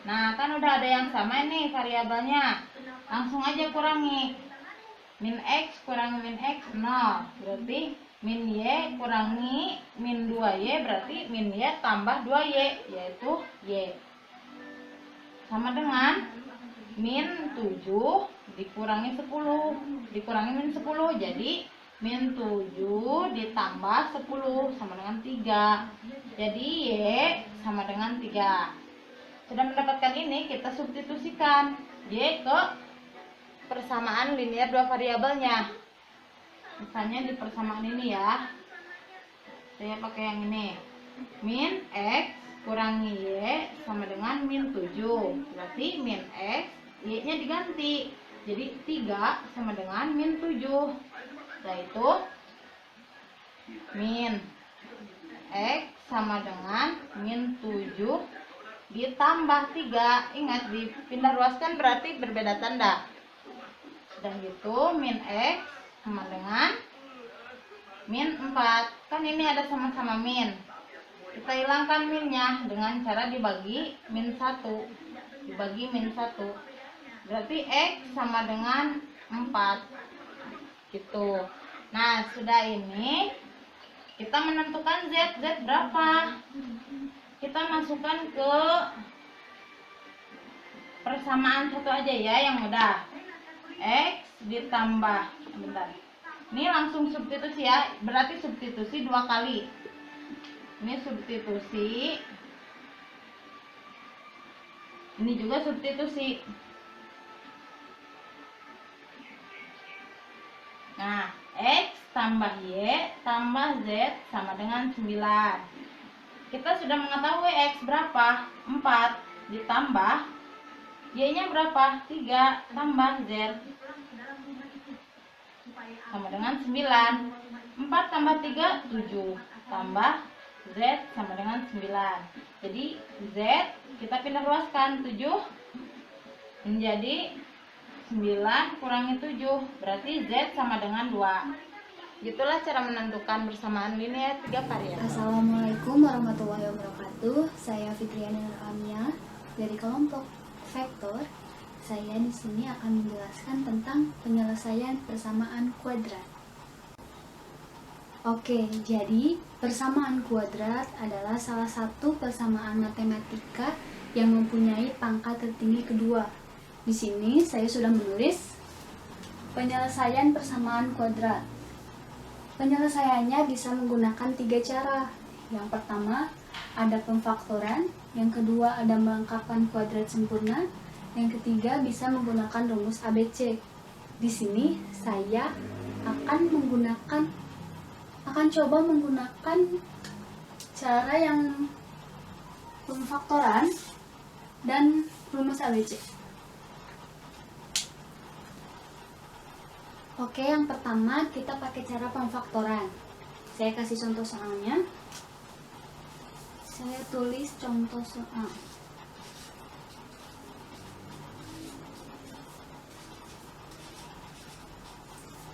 Nah, kan udah ada yang sama nih variabelnya. Langsung aja kurangi. Min X kurangi min X 0. Berarti min Y kurangi min 2Y berarti min Y tambah 2Y, yaitu Y. Sama dengan min 7 dikurangi 10. Dikurangi min 10, jadi min 7 ditambah 10 sama dengan 3. Jadi Y sama dengan 3. Sudah mendapatkan ini, kita substitusikan Y ke persamaan linear dua variabelnya. Misalnya di persamaan ini ya, saya pakai yang ini. Min X kurangi Y sama dengan min 7. Berarti min X, Y-nya diganti. Jadi 3 sama dengan min 7. Yaitu min X sama dengan min 7 ditambah 3. Ingat, dipindah ruaskan berarti berbeda tanda. Sudah gitu min X sama dengan min 4. Kan ini ada sama-sama min. Kita hilangkan minnya dengan cara dibagi min 1. Dibagi min 1. Berarti X sama dengan 4. Gitu. Nah, sudah ini kita menentukan Z berapa. Kita masukkan ke persamaan satu aja ya yang mudah. X ditambah, bentar. Ini langsung substitusi ya, berarti substitusi 2 kali. Ini substitusi. Ini juga substitusi. Nah, X tambah Y tambah Z sama dengan 9. Kita sudah mengetahui X berapa? 4 ditambah Y-nya berapa? 3 tambah Z sama dengan 9. 4 tambah 3, 7 tambah Z sama dengan 9. Jadi Z kita pindah ruaskan 7 menjadi 9 kurangi 7. Berarti Z sama dengan 2. Gitulah cara menentukan persamaan linear 3 variabel. Assalamualaikum warahmatullahi wabarakatuh. Saya Fitriana Amia dari kelompok vektor. Saya di sini akan menjelaskan tentang penyelesaian persamaan kuadrat. Oke, jadi persamaan kuadrat adalah salah satu persamaan matematika yang mempunyai pangkat tertinggi kedua. Di sini saya sudah menulis penyelesaian persamaan kuadrat. Penyelesaiannya bisa menggunakan 3 cara. Yang pertama, ada pemfaktoran. Yang kedua, ada melengkapkan kuadrat sempurna. Yang ketiga, bisa menggunakan rumus ABC. Di sini saya akan coba menggunakan cara yang pemfaktoran dan rumus ABC. Oke, yang pertama kita pakai cara pemfaktoran. Saya kasih contoh soalnya. Saya tulis contoh soal.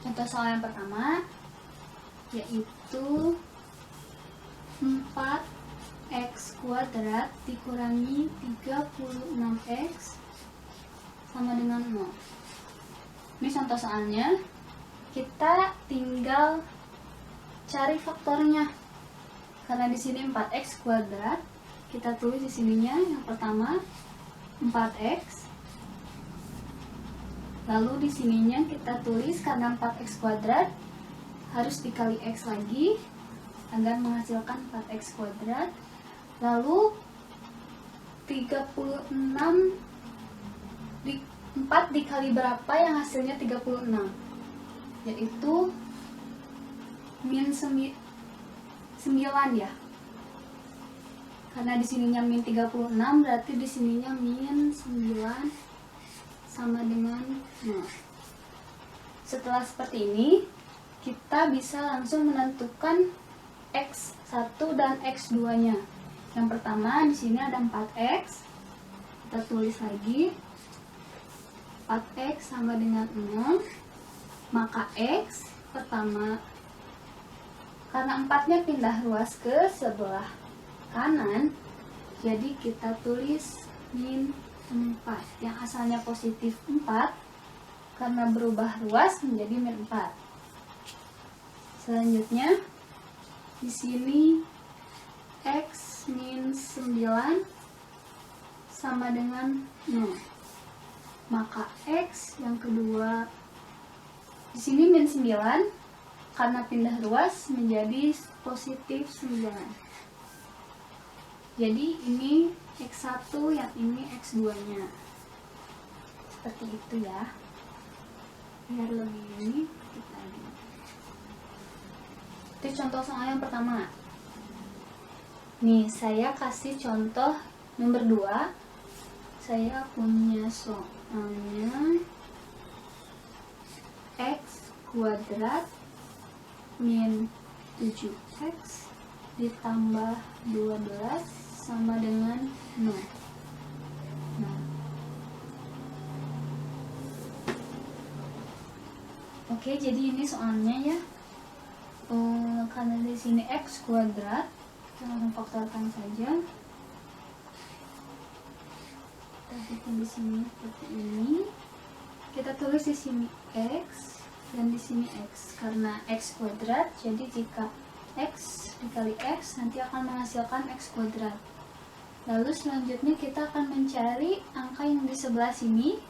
Contoh soal yang pertama yaitu 4x kuadrat dikurangi 36x sama dengan 0. Ini contoh soalnya. Kita tinggal cari faktornya. Karena di sini 4x kuadrat, kita tulis di sininya yang pertama 4x. Lalu di sininya kita tulis karena 4x kuadrat harus dikali x lagi agar menghasilkan 4x kuadrat. Lalu 36 4 dikali berapa yang hasilnya 36? Yaitu min 9 ya. Karena di sininya min 36, berarti di sininya min 9 sama dengan 0. Setelah seperti ini, kita bisa langsung menentukan X1 dan X2-nya. Yang pertama di sini ada 4X. Kita tulis lagi 4X sama dengan 0. Maka X pertama, karena 4-nya pindah ruas ke sebelah kanan, jadi kita tulis min 4 yang asalnya positif 4, karena berubah ruas menjadi min 4. Selanjutnya di sini X min 9 sama dengan 0. Maka X yang kedua di sini min 9 karena pindah ruas menjadi positif 9. Jadi ini X1, yang ini X2-nya. Seperti itu ya. Biar lebih ini kita lihat. Itu contoh soal yang pertama. Nih, saya kasih contoh nomor 2. Saya punya soalnya X kuadrat min 7X ditambah 12 sama dengan 0. Nah, oke, jadi ini soalnya ya. Karena di sini X kuadrat, kita langsung faktorkan saja. Kita bikin di sini seperti ini. Kita tulis di sini X dan di sini X. Karena X kuadrat, jadi jika X dikali X nanti akan menghasilkan X kuadrat. Lalu selanjutnya kita akan mencari angka yang di sebelah sini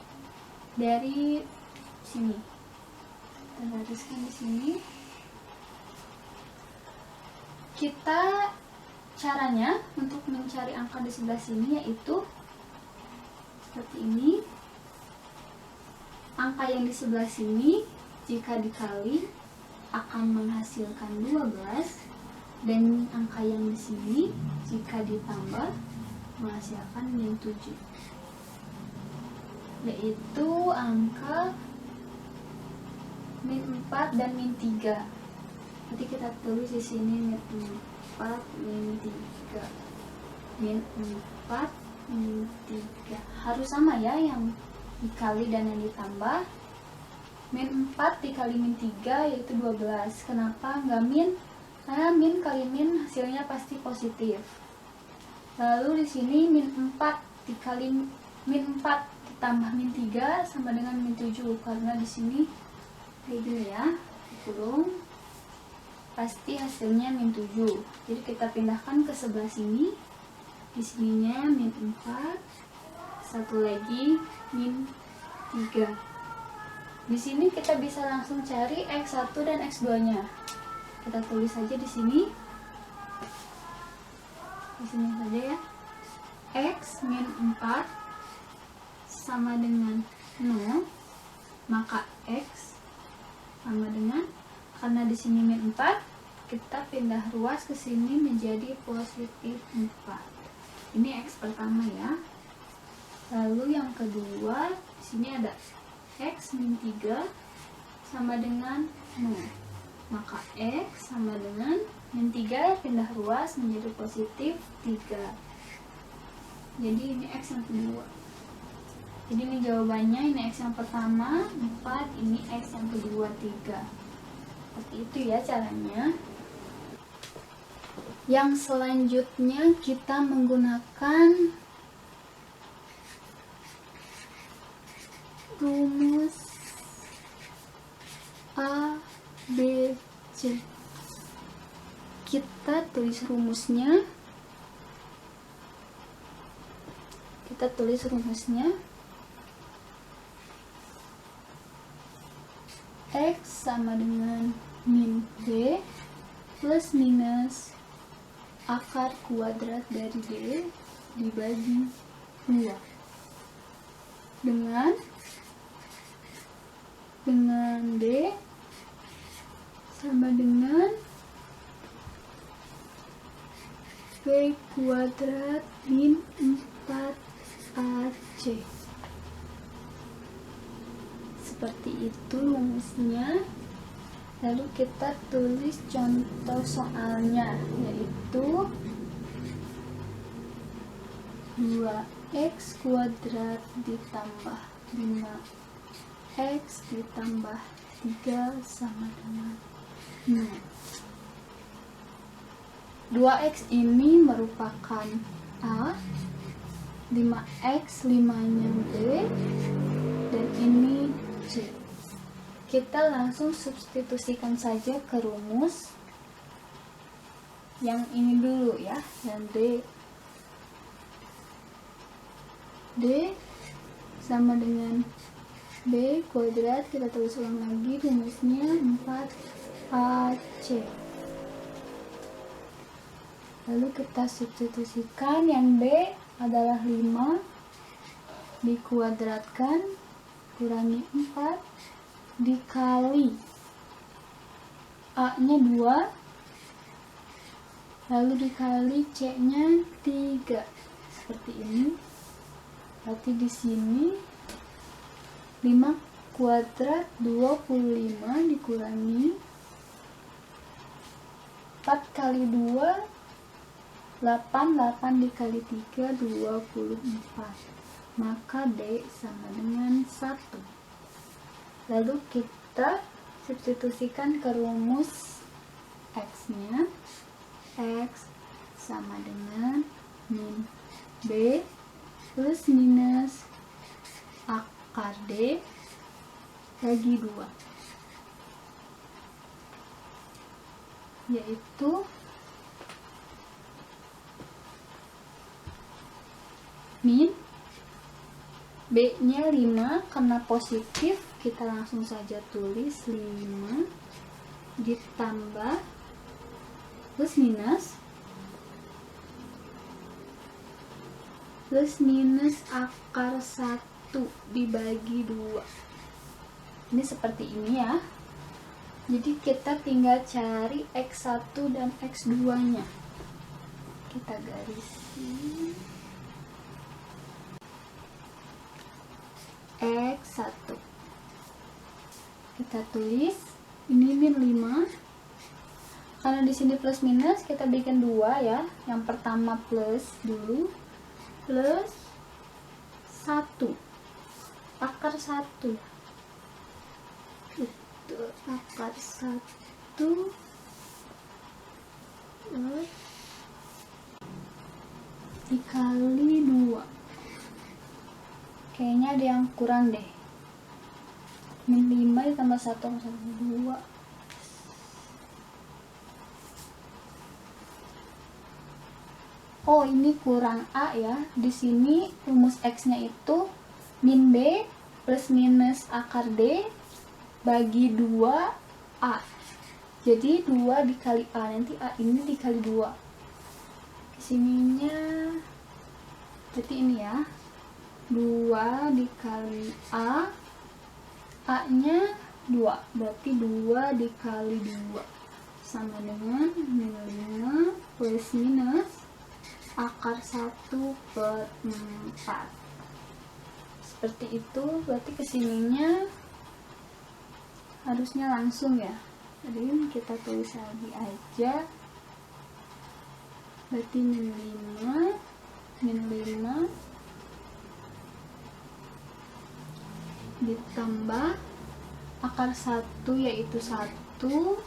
dari sini. Kita gariskan di sini. Kita caranya untuk mencari angka di sebelah sini yaitu seperti ini. Angka yang di sebelah sini jika dikali akan menghasilkan 12, dan angka yang di sini jika ditambah menghasilkan min 7, yaitu angka min 4 dan min 3. Nanti kita tulis di sini min 4 min 3. Min 4 min 3 harus sama ya, yang dikali dan yang ditambah. Min 4 dikali min 3 yaitu 12. Kenapa nggak min? Karena min kali min hasilnya pasti positif. Lalu di sini min 4 dikali min 4 ditambah min 3 sama dengan min 7, karena di sini kayak gini ya, dikurung, pasti hasilnya min 7. Jadi kita pindahkan ke sebelah sini. Di sininya min 4, satu lagi min 3. Di sini kita bisa langsung cari X1 dan X2-nya. Kita tulis saja di sini. Di sini saja ya. X min 4 sama dengan 0, maka X sama dengan, karena di sini min 4, kita pindah ruas ke sini menjadi positif 4. Ini X pertama ya. Lalu yang kedua, di sini ada X min 3 sama dengan 0. Maka X sama dengan min 3 pindah ruas menjadi positif 3. Jadi ini X yang kedua. Jadi ini jawabannya, ini X yang pertama 4, ini X yang kedua 3. Seperti itu ya caranya. Yang selanjutnya kita menggunakan rumus A, B, C. Kita tulis rumusnya. X sama dengan min B plus minus akar kuadrat dari D dibagi 2 dengan D sama dengan B kuadrat min 4AC. Seperti itu rumusnya. Lalu kita tulis contoh soalnya, yaitu 2x kuadrat ditambah 5x ditambah 3 sama dengan 0. 2x ini merupakan A, 5x 5-nya B, dan ini C. Kita langsung substitusikan saja ke rumus yang ini dulu ya, yang D. D sama dengan B kuadrat, kita tulis ulang lagi rumusnya 4AC. Lalu kita substitusikan, yang B adalah 5 dikuadratkan kurangi 4 dikali A nya 2 lalu dikali C nya 3, seperti ini. Berarti di sini 5 kuadrat 25 dikurangi 4 kali 2 8, 8 dikali 3 24, maka D sama dengan 1. Lalu kita substitusikan ke rumus X nya, X sama dengan min B plus minus akar D bagi 2, yaitu min B nya 5, karena positif kita langsung saja tulis 5 ditambah plus minus akar 1 dibagi 2. Ini seperti ini ya. Jadi kita tinggal cari X1 dan X2 nya. Kita garisin X1, kita tulis ini min 5, karena di sini plus minus kita bikin 2 ya. Yang pertama plus dulu, plus 1 akar 1, itu akar 1 dikali 2. Kayaknya ada yang kurang deh. Min 5 ditambah 1 sama 2. Oh, ini kurang A ya. Di sini rumus X-nya itu min B plus minus akar D bagi 2A. Jadi 2 dikali A, nanti A ini dikali 2. Kesininya berarti ini ya. 2 dikali A, A nya 2, berarti 2 dikali 2 sama dengan min 5 plus minus akar 1/4. Seperti itu. Berarti kesininya harusnya langsung ya. Jadi kita tulis lagi aja. Berarti min 5 ditambah akar 1 yaitu 1/4,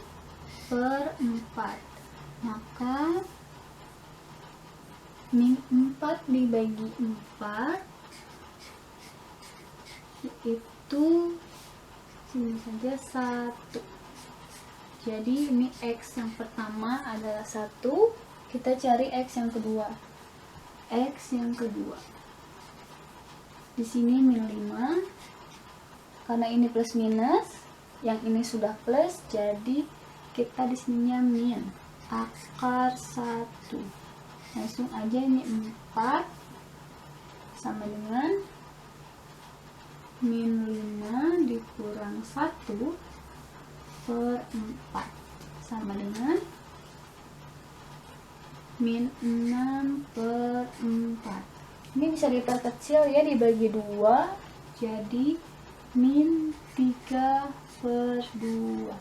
maka min 4 dibagi 4 yaitu sini saja 1. Jadi ini X yang pertama adalah 1, kita cari X yang kedua. X yang kedua di sini min 5, karena ini plus minus, yang ini sudah plus, jadi kita di sininya min akar 1. Langsung aja ini 4 sama dengan min 5 dikurang 1/4 sama dengan min 6 per 4. Ini bisa diperkecil ya, dibagi 2 jadi min 3 per 2.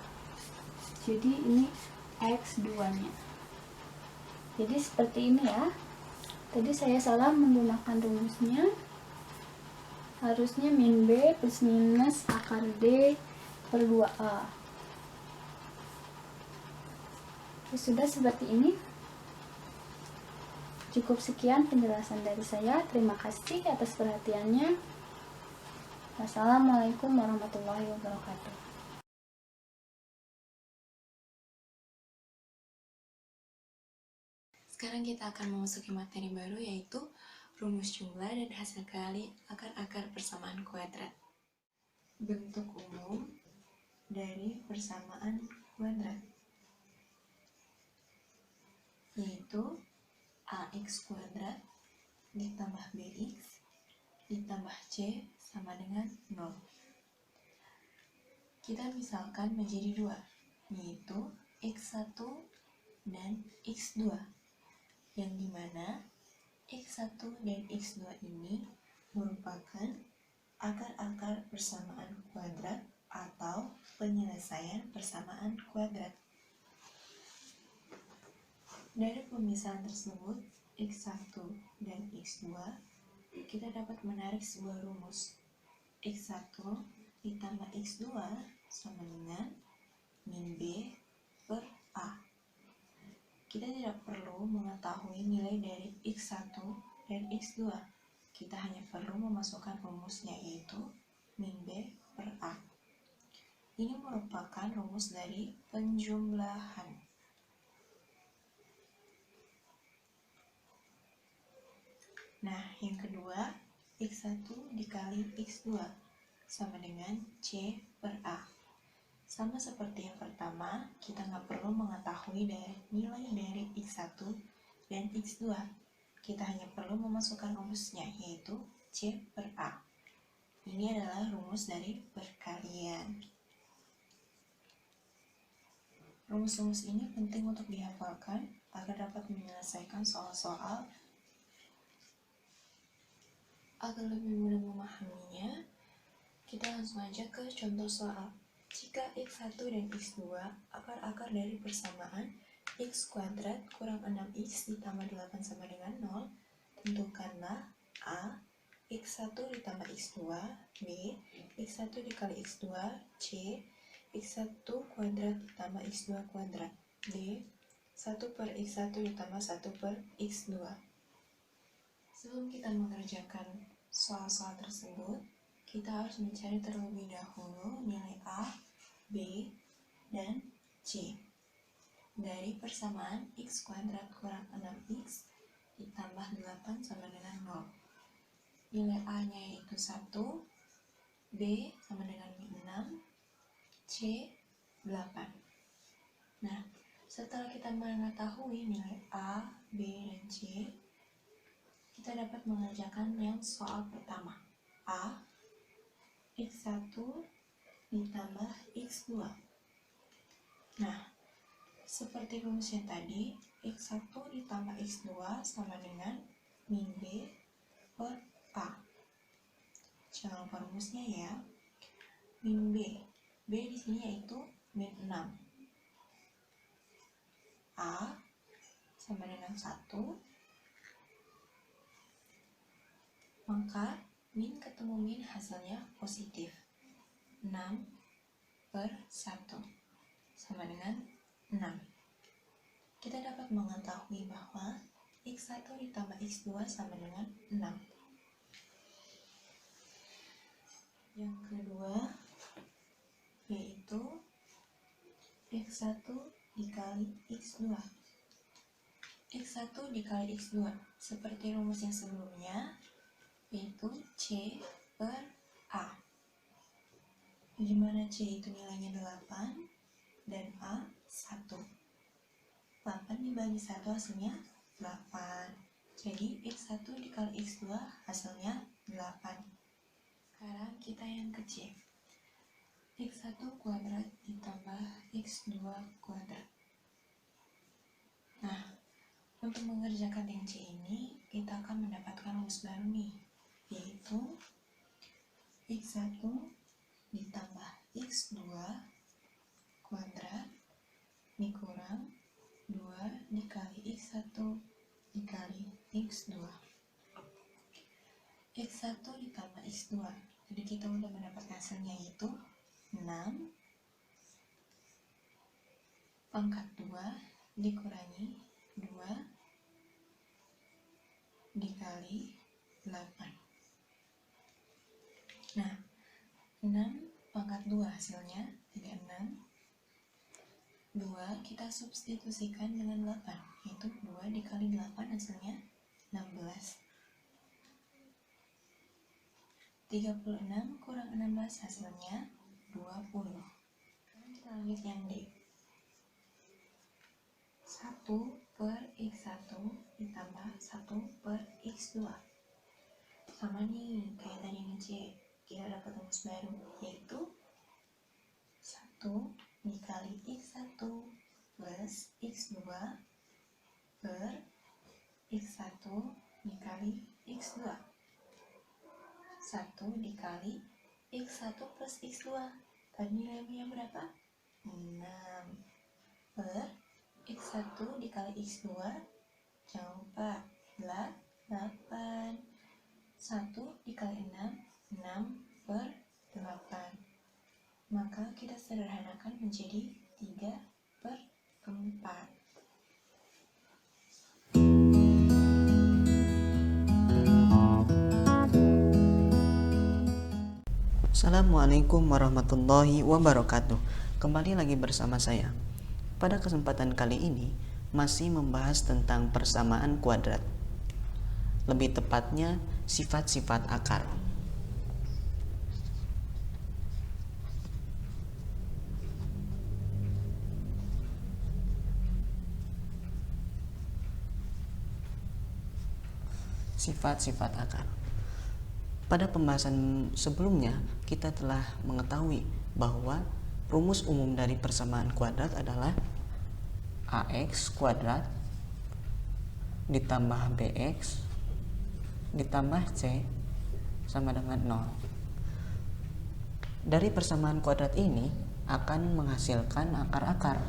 Jadi ini X2 nya. Jadi seperti ini ya. Tadi saya salah menggunakan rumusnya. Harusnya min B plus minus akar D per 2A. Ya, sudah seperti ini. Cukup sekian penjelasan dari saya. Terima kasih atas perhatiannya. Wassalamualaikum warahmatullahi wabarakatuh. Sekarang kita akan memasuki materi baru, yaitu rumus jumlah dan hasil kali akar-akar persamaan kuadrat. Bentuk umum dari persamaan kuadrat yaitu ax kuadrat ditambah bx ditambah c sama dengan 0. Kita misalkan menjadi 2, yaitu x1 dan x2, yang dimana x1 dan x2 ini merupakan akar-akar persamaan kuadrat atau penyelesaian persamaan kuadrat. Dari pemisahan tersebut, x1 dan x2, kita dapat menarik sebuah rumus. x1 ditambah x2 sama dengan min b per a. Kita tidak perlu mengetahui nilai dari x1 dan x2. Kita hanya perlu memasukkan rumusnya, yaitu min b per a. Ini merupakan rumus dari penjumlahan. Nah, yang kedua, x1 dikali x2 sama dengan c per a. Sama seperti yang pertama, kita nggak perlu mengetahui nilai dari x1 dan x2. Kita hanya perlu memasukkan rumusnya, yaitu c per a. Ini adalah rumus dari perkalian. Rumus-rumus ini penting untuk dihafalkan agar dapat menyelesaikan soal-soal. Agar lebih mudah memahaminya, kita langsung aja ke contoh soal. Jika x1 dan x2 akar-akar dari persamaan x kuadrat kurang 6x ditambah 8 sama dengan 0, tentukanlah a. x1 ditambah x2, b. x1 dikali x2, c. x1 kuadrat ditambah x2 kuadrat, d. 1 per x1 ditambah 1 per x2. Sebelum kita mengerjakan soal-soal tersebut, kita harus mencari terlebih dahulu nilai A, B, dan C dari persamaan x kuadrat kurang 6x ditambah 8 sama dengan 0. Nilai A-nya yaitu 1, B sama dengan 6, C 8. Nah, setelah kita mengetahui nilai A, B, dan C, kita dapat mengerjakan yang soal pertama. A, x1 ditambah x2. Nah, seperti rumus yang tadi, x1 ditambah x2 sama dengan min b per a. Jangan lupa rumusnya ya. Min b. B di sini yaitu min 6. A sama dengan 1. Maka min ketemu min hasilnya positif. 6 per 1 sama dengan 6. Kita dapat mengetahui bahwa x1 ditambah x2 sama dengan 6. Yang kedua yaitu x1 dikali x2. x1 dikali x2 seperti rumus yang sebelumnya, yaitu C per A, di mana C itu nilainya 8 dan A 1. 8 dibagi 1 hasilnya 8. Jadi x1 dikali x2 hasilnya 8. Sekarang kita yang ke C. x1 kuadrat ditambah x2 kuadrat. Nah, Untuk mengerjakan yang C ini, kita akan mendapatkan rumus baru nih, yaitu X1 ditambah X2 kuadrat dikurang 2 dikali X1 dikali X2. X1 ditambah X2, jadi kita udah mendapatkan hasilnya, yaitu 6 pangkat 2 dikurangi 2 dikali 8. Nah, 6 pangkat 2 hasilnya 36. 2 kita substitusikan dengan 8, yaitu 2 dikali 8 hasilnya 16. 36 kurang 16 hasilnya 20. Sekarang kita lanjut yang D. 1 per X1 ditambah 1 per X2. Sama nih kayak tadi yang C, kita dapat rumus baru, yaitu 1 dikali X1 plus X2 per X1 dikali X2. 1 dikali X1 plus X2, tadi nilainya berapa? 6 per X1 dikali X2, jangan lupa 8. 1 dikali 6, 6 per 8. Maka kita sederhanakan menjadi 3 per 4. Assalamualaikum warahmatullahi wabarakatuh. Kembali lagi bersama saya. Pada kesempatan kali ini masih membahas tentang persamaan kuadrat. Lebih tepatnya sifat-sifat akar. Sifat-sifat akar. Pada pembahasan sebelumnya, kita telah mengetahui bahwa rumus umum dari persamaan kuadrat adalah AX kuadrat ditambah BX ditambah C sama dengan 0. Dari persamaan kuadrat ini akan menghasilkan akar-akar,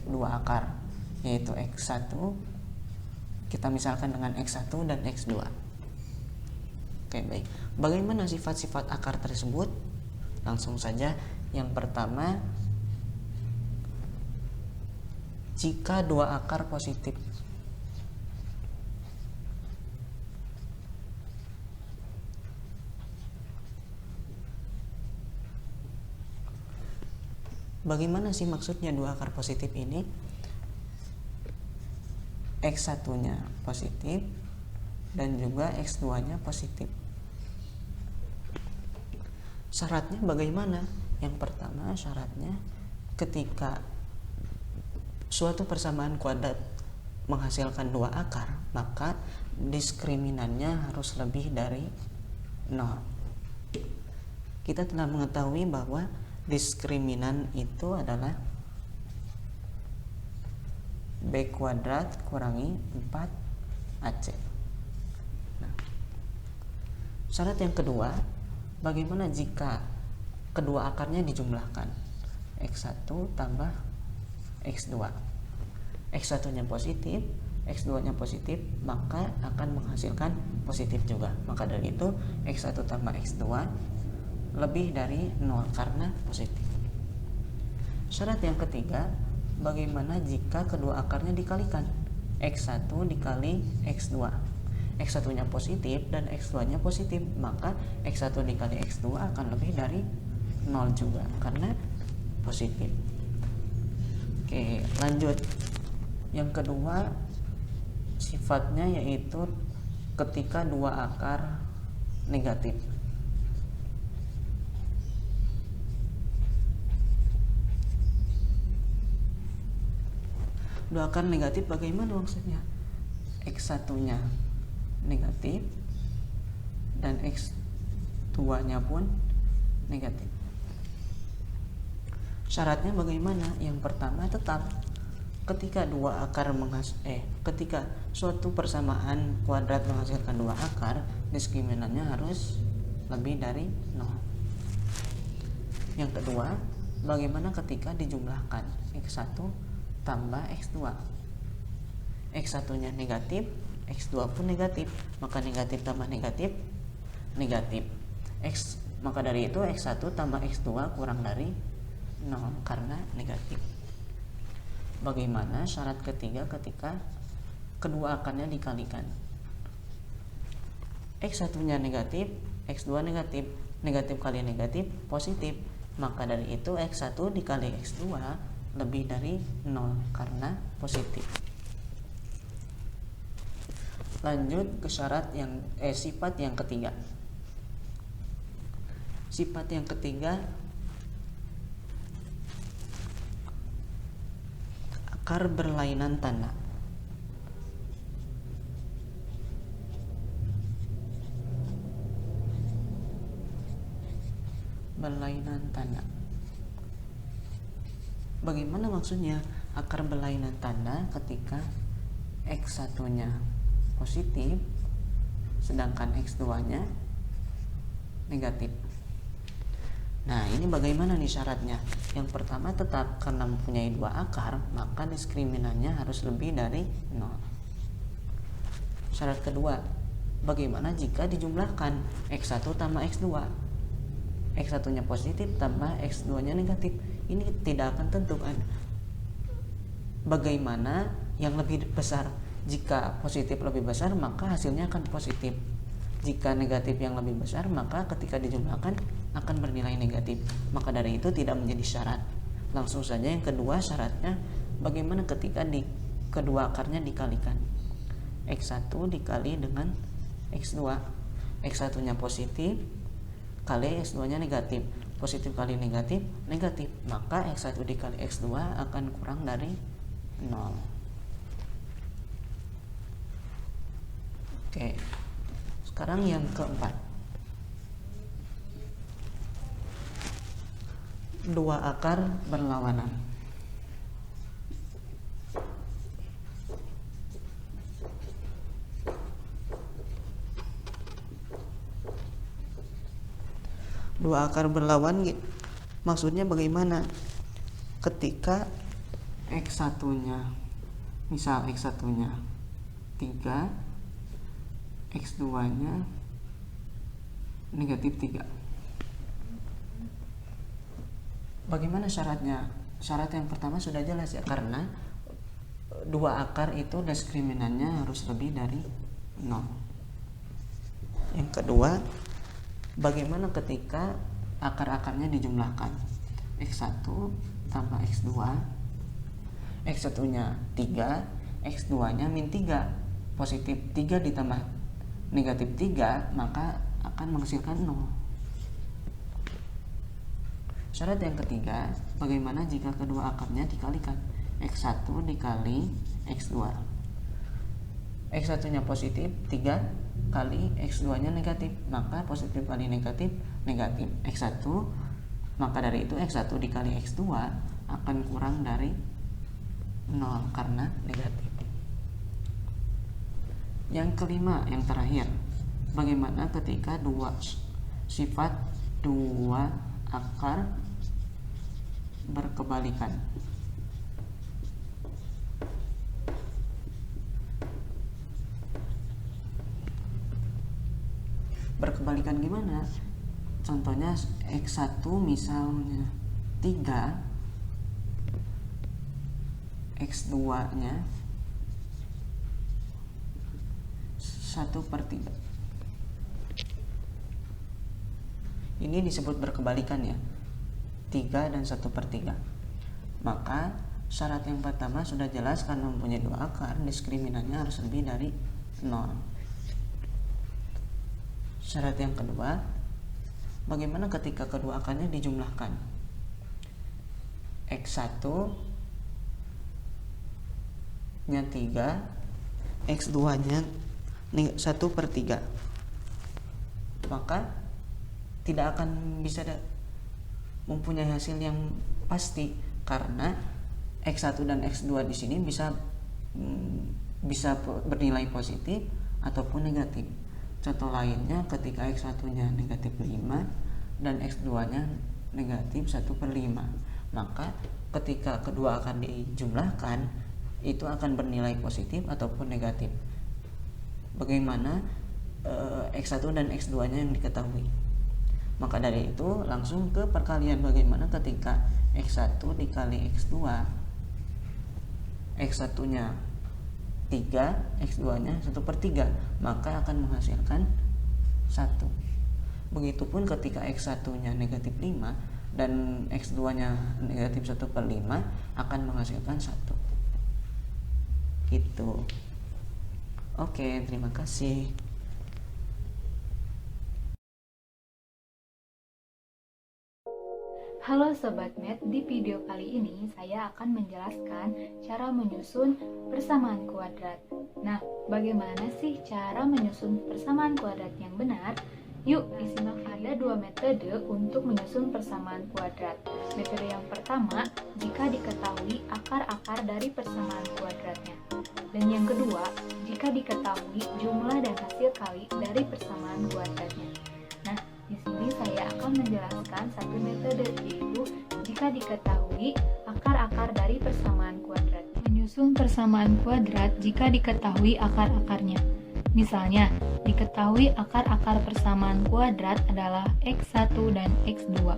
2 akar, yaitu X1, kita misalkan dengan X1 dan X2. Oke, baik. Bagaimana sifat-sifat akar tersebut? Langsung saja. Yang pertama, jika 2 akar positif. Bagaimana sih maksudnya 2 akar positif ini? X1-nya positif dan juga X2-nya positif. Syaratnya bagaimana? Yang pertama, syaratnya ketika suatu persamaan kuadrat menghasilkan 2 akar, maka diskriminannya harus lebih dari 0. Kita telah mengetahui bahwa diskriminan itu adalah B kuadrat kurangi 4AC. Syarat yang kedua, bagaimana jika kedua akarnya dijumlahkan? X1 tambah X2. X1-nya positif, X2-nya positif, maka akan menghasilkan positif juga. Maka dari itu, X1 tambah X2 lebih dari 0 karena positif. Syarat yang ketiga, bagaimana jika kedua akarnya dikalikan? X1 dikali X2. X1-nya positif dan X2-nya positif, maka X1 dikali X2 akan lebih dari 0 juga karena positif. Oke, lanjut. Yang kedua sifatnya yaitu ketika 2 akar negatif. Dua akar negatif bagaimana maksudnya? X1-nya negatif dan X2-nya pun negatif. Syaratnya bagaimana? Yang pertama, tetap ketika suatu persamaan kuadrat menghasilkan 2 akar, diskriminannya harus lebih dari 0. Yang kedua, bagaimana ketika dijumlahkan x1 tambah x2? X1 nya negatif, x2 pun negatif, maka negatif tambah negatif negatif. Maka dari itu x1 tambah x2 kurang dari 0 karena negatif. Bagaimana syarat ketiga ketika kedua akarnya dikalikan? X1 nya negatif, x2 negatif, negatif kali negatif positif, maka dari itu x1 dikali x2 lebih dari 0 karena positif. Lanjut ke sifat yang ketiga. Sifat yang ketiga, akar berlainan tanda. Berlainan tanda. Bagaimana maksudnya akar berlainan tanda ketika x1 nya positif sedangkan x2 nya negatif? Nah, ini bagaimana nih syaratnya? Yang pertama, tetap karena mempunyai 2 akar, maka diskriminannya harus lebih dari 0. Syarat kedua, bagaimana jika dijumlahkan x1 tambah x2? X1 nya positif tambah x2 nya negatif. Ini tidak akan tentu kan? Bagaimana yang lebih besar? Jika positif lebih besar, maka hasilnya akan positif. Jika negatif yang lebih besar, maka ketika dijumlahkan akan bernilai negatif. Maka dari itu tidak menjadi syarat. Langsung saja yang kedua syaratnya, bagaimana ketika kedua akarnya dikalikan? X1 dikali dengan X2. X1 nya positif kali X2 nya negatif. Positif kali negatif, negatif. Maka X1 dikali X2 akan kurang dari 0. Oke. Sekarang yang keempat, 2 akar berlawanan. Dua akar berlawan maksudnya bagaimana? Ketika x1 nya, misal x1 nya 3, x2 nya negatif 3. Bagaimana syaratnya? Syarat yang pertama sudah jelas ya, karena 2 akar itu diskriminannya harus lebih dari 0. Yang kedua, bagaimana ketika akar-akarnya dijumlahkan? X1 tambah X2, X1 nya 3, X2 nya min 3, positif 3 ditambah negatif 3, maka akan menghasilkan 0. Syarat yang ketiga, bagaimana jika kedua akarnya dikalikan? X1 dikali X2. X1 nya positif 3 kali X2 nya negatif, maka positif kali negatif negatif. X1, maka dari itu X1 dikali X2 akan kurang dari 0 karena negatif. Yang kelima, yang terakhir, bagaimana ketika sifat 2 akar berkebalikan? Berkebalikan gimana? Contohnya X1 misalnya 3, X2 nya 1/3. Ini disebut berkebalikan ya, 3 dan 1/3. Maka syarat yang pertama sudah jelas, karena mempunyai 2 akar, diskriminannya harus lebih dari 0. Syarat yang kedua, bagaimana ketika kedua akarnya dijumlahkan? X1 nya 3, X2 nya 1/3. Maka tidak akan bisa mempunyai hasil yang pasti, karena X1 dan X2 di sini bisa bernilai positif ataupun negatif. Contoh lainnya ketika X1-nya negatif 5 dan X2-nya negatif 1/5, maka ketika kedua akan dijumlahkan itu akan bernilai positif ataupun negatif. Bagaimana X1 dan X2-nya yang diketahui? Maka dari itu langsung ke perkalian, bagaimana ketika X1 dikali X2, X1-nya 3, X2-nya 1/3, maka akan menghasilkan 1. Begitupun ketika X1-nya negatif 5 dan X2-nya negatif 1/5 akan menghasilkan 1. Gitu. Oke, terima kasih. Halo Sobat Math, di video kali ini saya akan menjelaskan cara menyusun persamaan kuadrat. Nah, bagaimana sih cara menyusun persamaan kuadrat yang benar? Yuk disimak, ada 2 metode untuk menyusun persamaan kuadrat. Metode yang pertama, jika diketahui akar-akar dari persamaan kuadratnya. Dan yang kedua, jika diketahui jumlah dan hasil kali dari persamaan kuadratnya. Nah, di sini saya akan menjelaskan satu metode, yaitu jika diketahui akar-akar dari persamaan kuadrat. Menyusun persamaan kuadrat jika diketahui akar-akarnya. Misalnya, diketahui akar-akar persamaan kuadrat adalah X1 dan X2.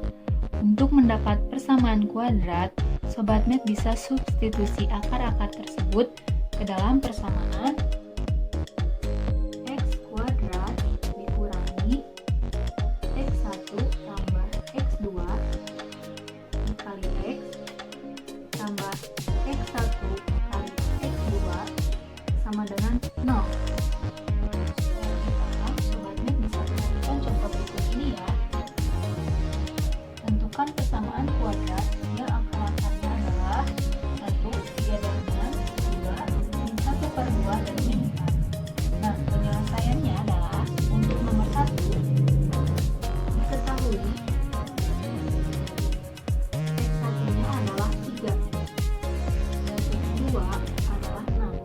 Untuk mendapat persamaan kuadrat, Sobat Math bisa substitusi akar-akar tersebut ke dalam persamaan X kuadrat dikurangi X1 tambah X2 dikali X tambah X1 kali X2 sama dengan 0. Sobat Math bisa perhatikan contoh berikut ini ya. Tentukan persamaan kuadrat yang akar-akarnya adalah 1, 3 dan 6, 2, 1/2 dan min 4. Nah, penyelesaiannya adalah untuk nomor 1 diketahui X1-nya adalah 3 dan X2 adalah 6.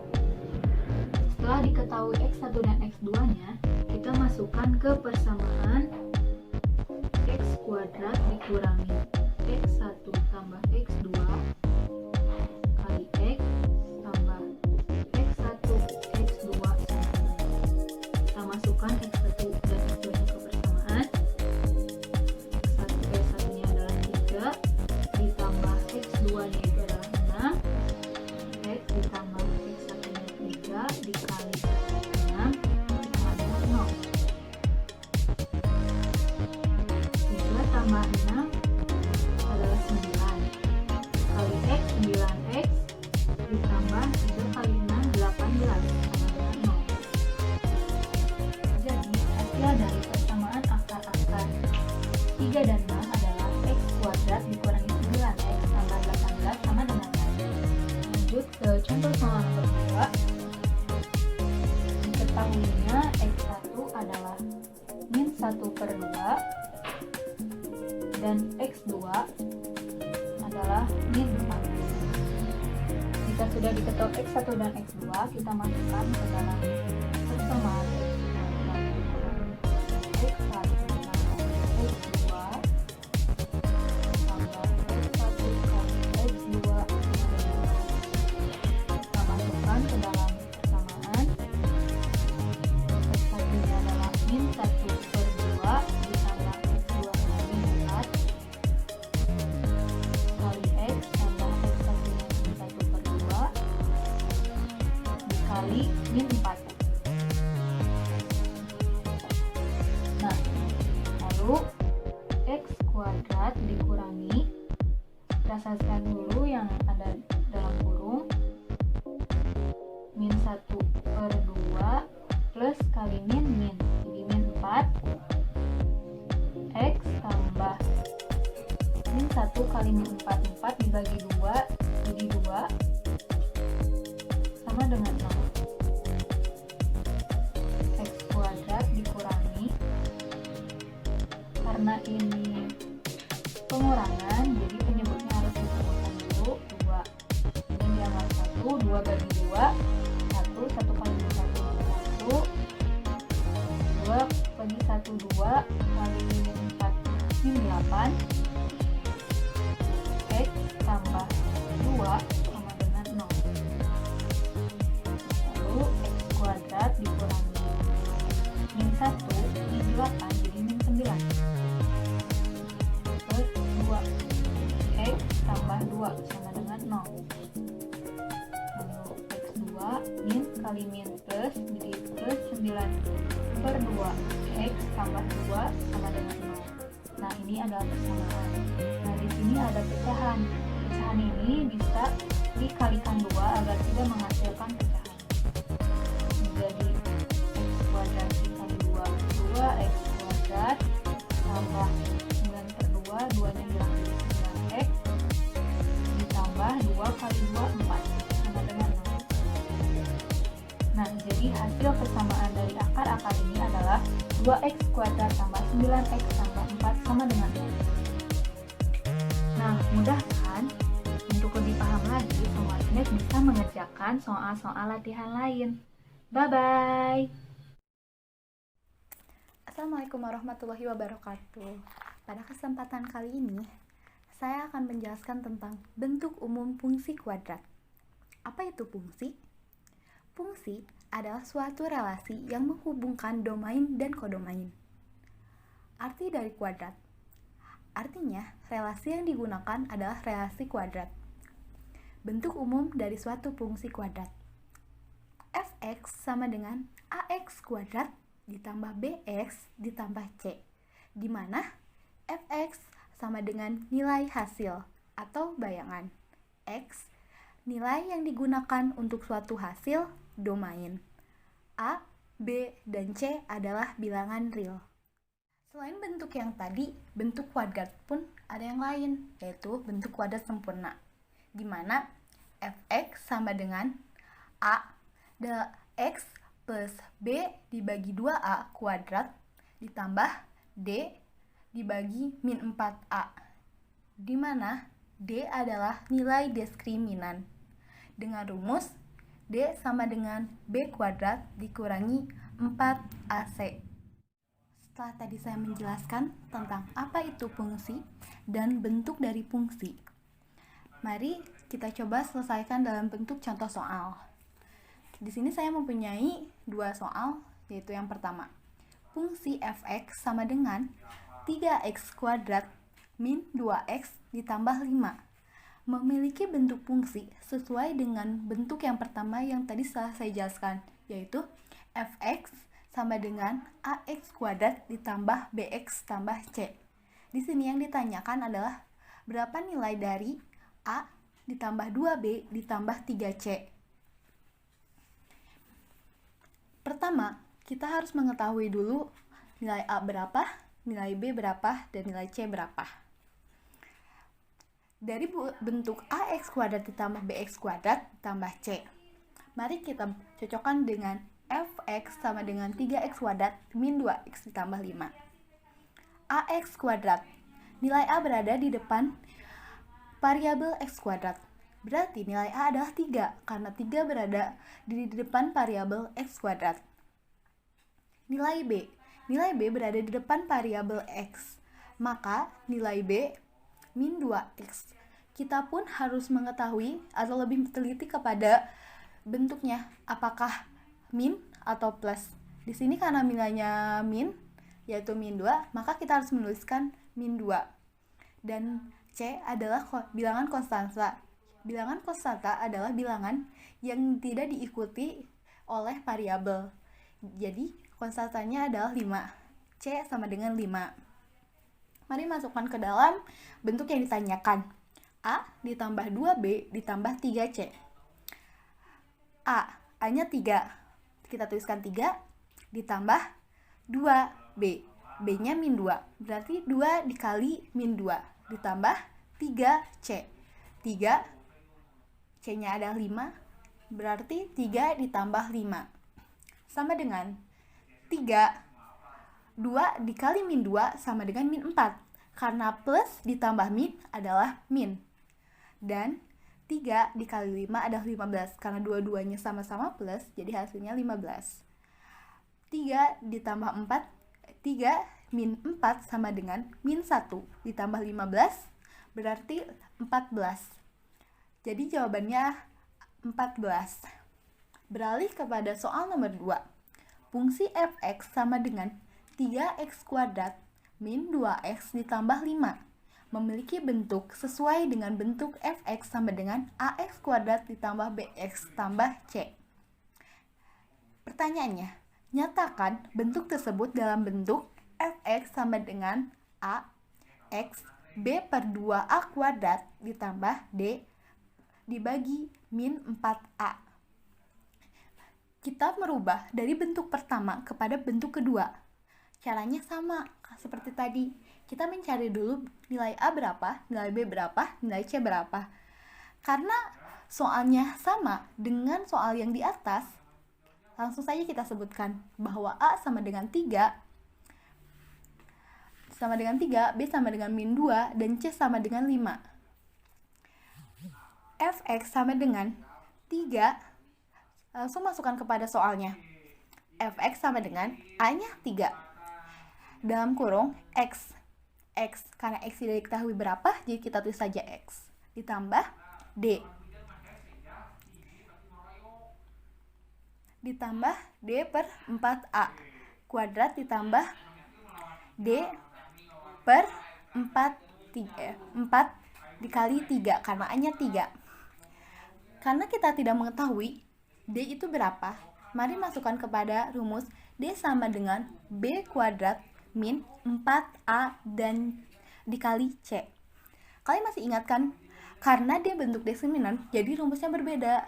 Setelah diketahui X1 dan X2-nya, kita masukkan ke persamaan X kuadrat dikurangi X1 tambah X2 kali X tambah X1 X2 sama. Kita masukkan X1 dan X2-nya ke persamaan. X1-nya adalah 3 ditambah X2-nya itu adalah 6. X ditambah X1-nya 3 dikali 6 sama dengan 0. 3 tambah 6 adalah 9 kali X, 9X ditambah 3 kali 6, 18 sama dengan 0. Jadi hasil dari persamaan akar-akar 3 dan 6 adalah X kuadrat dikurangi 9X tambah 18 sama dengan 0. Lanjut ke contoh soal nomor 2. Diketahuinya X1 adalah min 1/2 dan X2 adalah min 4. Jika sudah diketahui X1 dan X2, kita masukkan ke dalam persamaan X1 tambah X2 tambah X1 kali X2. Kita masukkan ke dalam persamaan X1-nya adalah min 1/2 ditambah X2-nya min 4 kali X tambah X1-nya min 1/2 dikali min 4. Nah, lalu X kuadrat dikurangi, kita selesaikan dulu yang ada dalam kurung, min 1/2 plus kali min, jadi min 4 X tambah min 1 kali min 4 dibagi 2 jadi 2 sama dengan 0. X kuadrat dikurangi, karena ini pengurangan jadi penyebutnya harus disebutkan dulu 2 2 bagi 2, 1 kali 1, 2 bagi 1, 2 kali 4, 8, X tambah 2 sama dengan 0. Lalu X kuadrat dikurangi min 1 di 8 jadi min 9. Plus 2 X tambah 2 sama dengan 0. Lalu X2 min kali min plus jadi plus 9 per 2 X tambah 2 sama dengan 0. Nah, ini adalah persamaan. Nah, di sini ada pecahan. Pecahan ini bisa dikalikan 2 agar tidak menghasilkan pecahan. Jadi X kuadrat dikali 2 X kuadrat tambah 9 per 2, 2 nya hilang jadi 9X ditambah 2 kali 2, 4 sama dengan 0. Nah, jadi hasil persamaan dari akar-akar ini adalah 2X kuadrat tambah 9X tambah 4 sama dengan 0. Nah, mudah kan? Untuk lebih paham lagi, sobatnet bisa mengerjakan soal-soal latihan lain. Bye-bye! Assalamualaikum warahmatullahi wabarakatuh. Pada kesempatan kali ini, saya akan menjelaskan tentang bentuk umum fungsi kuadrat. Apa itu fungsi? Fungsi adalah suatu relasi yang menghubungkan domain dan kodomain. Arti dari kuadrat. Artinya, relasi yang digunakan adalah relasi kuadrat. Bentuk umum dari suatu fungsi kuadrat. Fx sama dengan ax kuadrat ditambah bx ditambah c, di mana fx sama dengan nilai hasil atau bayangan. X, nilai yang digunakan untuk suatu hasil domain. A, B, dan C adalah bilangan real. Selain bentuk yang tadi, bentuk kuadrat pun ada yang lain, yaitu bentuk kuadrat sempurna, di mana fx sama dengan A X plus B dibagi 2A kuadrat ditambah D dibagi min 4A, di mana D adalah nilai diskriminan. Dengan rumus D sama dengan B kuadrat dikurangi 4AC. Setelah tadi saya menjelaskan tentang apa itu fungsi dan bentuk dari fungsi, mari kita coba selesaikan dalam bentuk contoh soal. Di sini saya mempunyai 2 soal, yaitu yang pertama, fungsi fx sama dengan 3x kuadrat min 2x ditambah 5. Memiliki bentuk fungsi sesuai dengan bentuk yang pertama yang tadi telah saya jelaskan, yaitu fx sama dengan ax kuadrat ditambah bx tambah c. Di sini yang ditanyakan adalah berapa nilai dari a ditambah 2b ditambah 3c. Pertama, kita harus mengetahui dulu nilai A berapa, nilai B berapa, dan nilai C berapa. Dari bentuk AX kuadrat ditambah BX kuadrat ditambah C, mari kita cocokkan dengan Fx sama dengan 3x kuadrat min 2x ditambah 5. AX kuadrat, nilai A berada di depan variabel x kuadrat. Berarti nilai A adalah 3, karena 3 berada di depan variabel x kuadrat. Nilai B berada di depan variabel x, maka nilai B min 2x. Kita pun harus mengetahui atau lebih teliti kepada bentuknya, apakah min atau plus. Di sini karena nilainya min, yaitu min 2, maka kita harus menuliskan min 2. Dan C adalah bilangan konstanta. Bilangan konstanta adalah bilangan yang tidak diikuti oleh variabel. Jadi, konstantanya adalah 5. C sama dengan 5. Mari masukkan ke dalam bentuk yang ditanyakan. A ditambah 2B ditambah 3C. A-nya 3. Kita tuliskan 3 ditambah 2B. B-nya min 2. Berarti 2 dikali min 2 ditambah 3C. 3 C-nya adalah 5, berarti 3 ditambah 5 sama dengan 3. 2 dikali min 2 sama dengan min 4, karena plus ditambah min adalah min. Dan 3 dikali 5 adalah 15. Karena dua-duanya sama-sama plus, jadi hasilnya 15. 3 ditambah 4, 3 min 4 sama dengan min 1 ditambah 15, berarti 14. Jadi jawabannya 14. Beralih kepada soal nomor 2. Fungsi fx sama dengan 3x kuadrat min 2x ditambah 5 memiliki bentuk sesuai dengan bentuk fx sama dengan ax kuadrat ditambah bx tambah c. Pertanyaannya, nyatakan bentuk tersebut dalam bentuk fx sama dengan a x b per 2a kuadrat ditambah d dibagi min 4a. Kita merubah dari bentuk pertama kepada bentuk kedua. Caranya sama seperti tadi. Kita mencari dulu nilai A berapa, nilai B berapa, nilai C berapa. Karena soalnya sama dengan soal yang di atas, langsung saja kita sebutkan bahwa A sama dengan 3, B sama dengan min 2, dan C sama dengan 5. Fx sama dengan 3, langsung masukkan kepada soalnya. Fx sama dengan A-nya 3. Dalam kurung X, karena X tidak diketahui berapa, jadi kita tulis saja X. Ditambah D. Ditambah D per 4A. Kuadrat ditambah D per 4 dikali 3, karena A-nya 3. Karena kita tidak mengetahui D itu berapa, mari masukkan kepada rumus D sama dengan B kuadrat min 4A dan dikali C. Kalian masih ingat kan? Karena dia bentuk determinan, jadi rumusnya berbeda.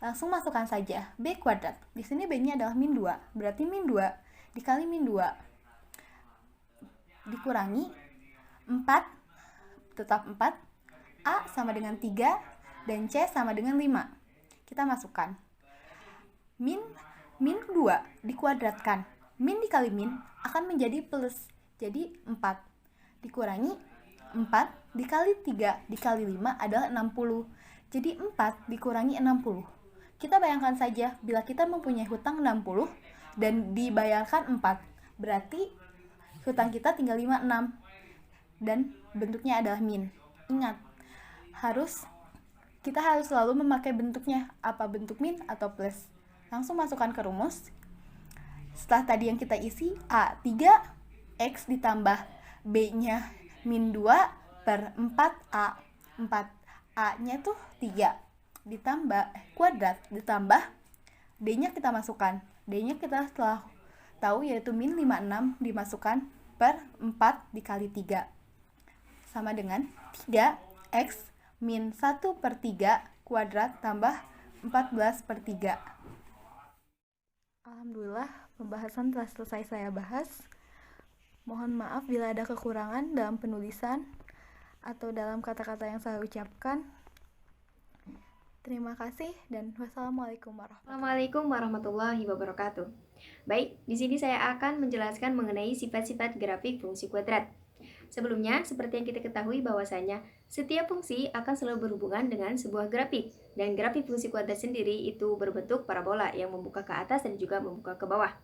Langsung masukkan saja B kuadrat. Di sini B-nya adalah min 2, berarti min 2 dikali min 2 dikurangi 4, tetap 4, A sama dengan 3, dan C sama dengan 5. Kita masukkan. Min 2 dikuadratkan. Min dikali min akan menjadi plus, jadi 4. Dikurangi 4 dikali 3 dikali 5 adalah 60. Jadi 4 dikurangi 60. Kita bayangkan saja, bila kita mempunyai hutang 60 dan dibayarkan 4, berarti hutang kita tinggal 56. Dan bentuknya adalah min. Ingat, kita harus selalu memakai bentuknya, apa bentuk min atau plus. Langsung masukkan ke rumus. Setelah tadi yang kita isi, A 3, X ditambah B-nya min 2 per 4A. 4A-nya tuh 3 ditambah kuadrat ditambah D-nya kita masukkan. D-nya kita setelah tahu yaitu min 56 dimasukkan per 4 dikali 3. Sama dengan 3X min 1 per 3 kuadrat tambah 14 per 3. Alhamdulillah, pembahasan telah selesai saya bahas. Mohon maaf bila ada kekurangan dalam penulisan atau dalam kata-kata yang saya ucapkan. Terima kasih dan wassalamualaikum warahmatullahi wabarakatuh. Baik, di sini saya akan menjelaskan mengenai sifat-sifat grafik fungsi kuadrat. Sebelumnya, seperti yang kita ketahui bahwasanya setiap fungsi akan selalu berhubungan dengan sebuah grafik, dan grafik fungsi kuadrat sendiri itu berbentuk parabola yang membuka ke atas dan juga membuka ke bawah.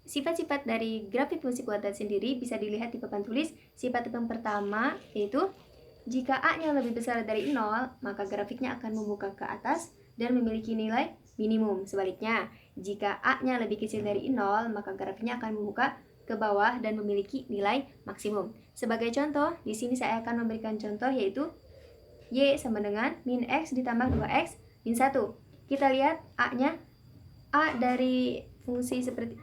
Sifat-sifat dari grafik fungsi kuadrat sendiri bisa dilihat di papan tulis. Sifat yang pertama yaitu jika A-nya lebih besar dari 0, maka grafiknya akan membuka ke atas dan memiliki nilai minimum. Sebaliknya, jika A-nya lebih kecil dari 0, maka grafiknya akan membuka ke bawah dan memiliki nilai maksimum. Sebagai contoh, di sini saya akan memberikan contoh yaitu Y sama dengan min X ditambah 2X min 1. Kita lihat A-nya, A dari fungsi seperti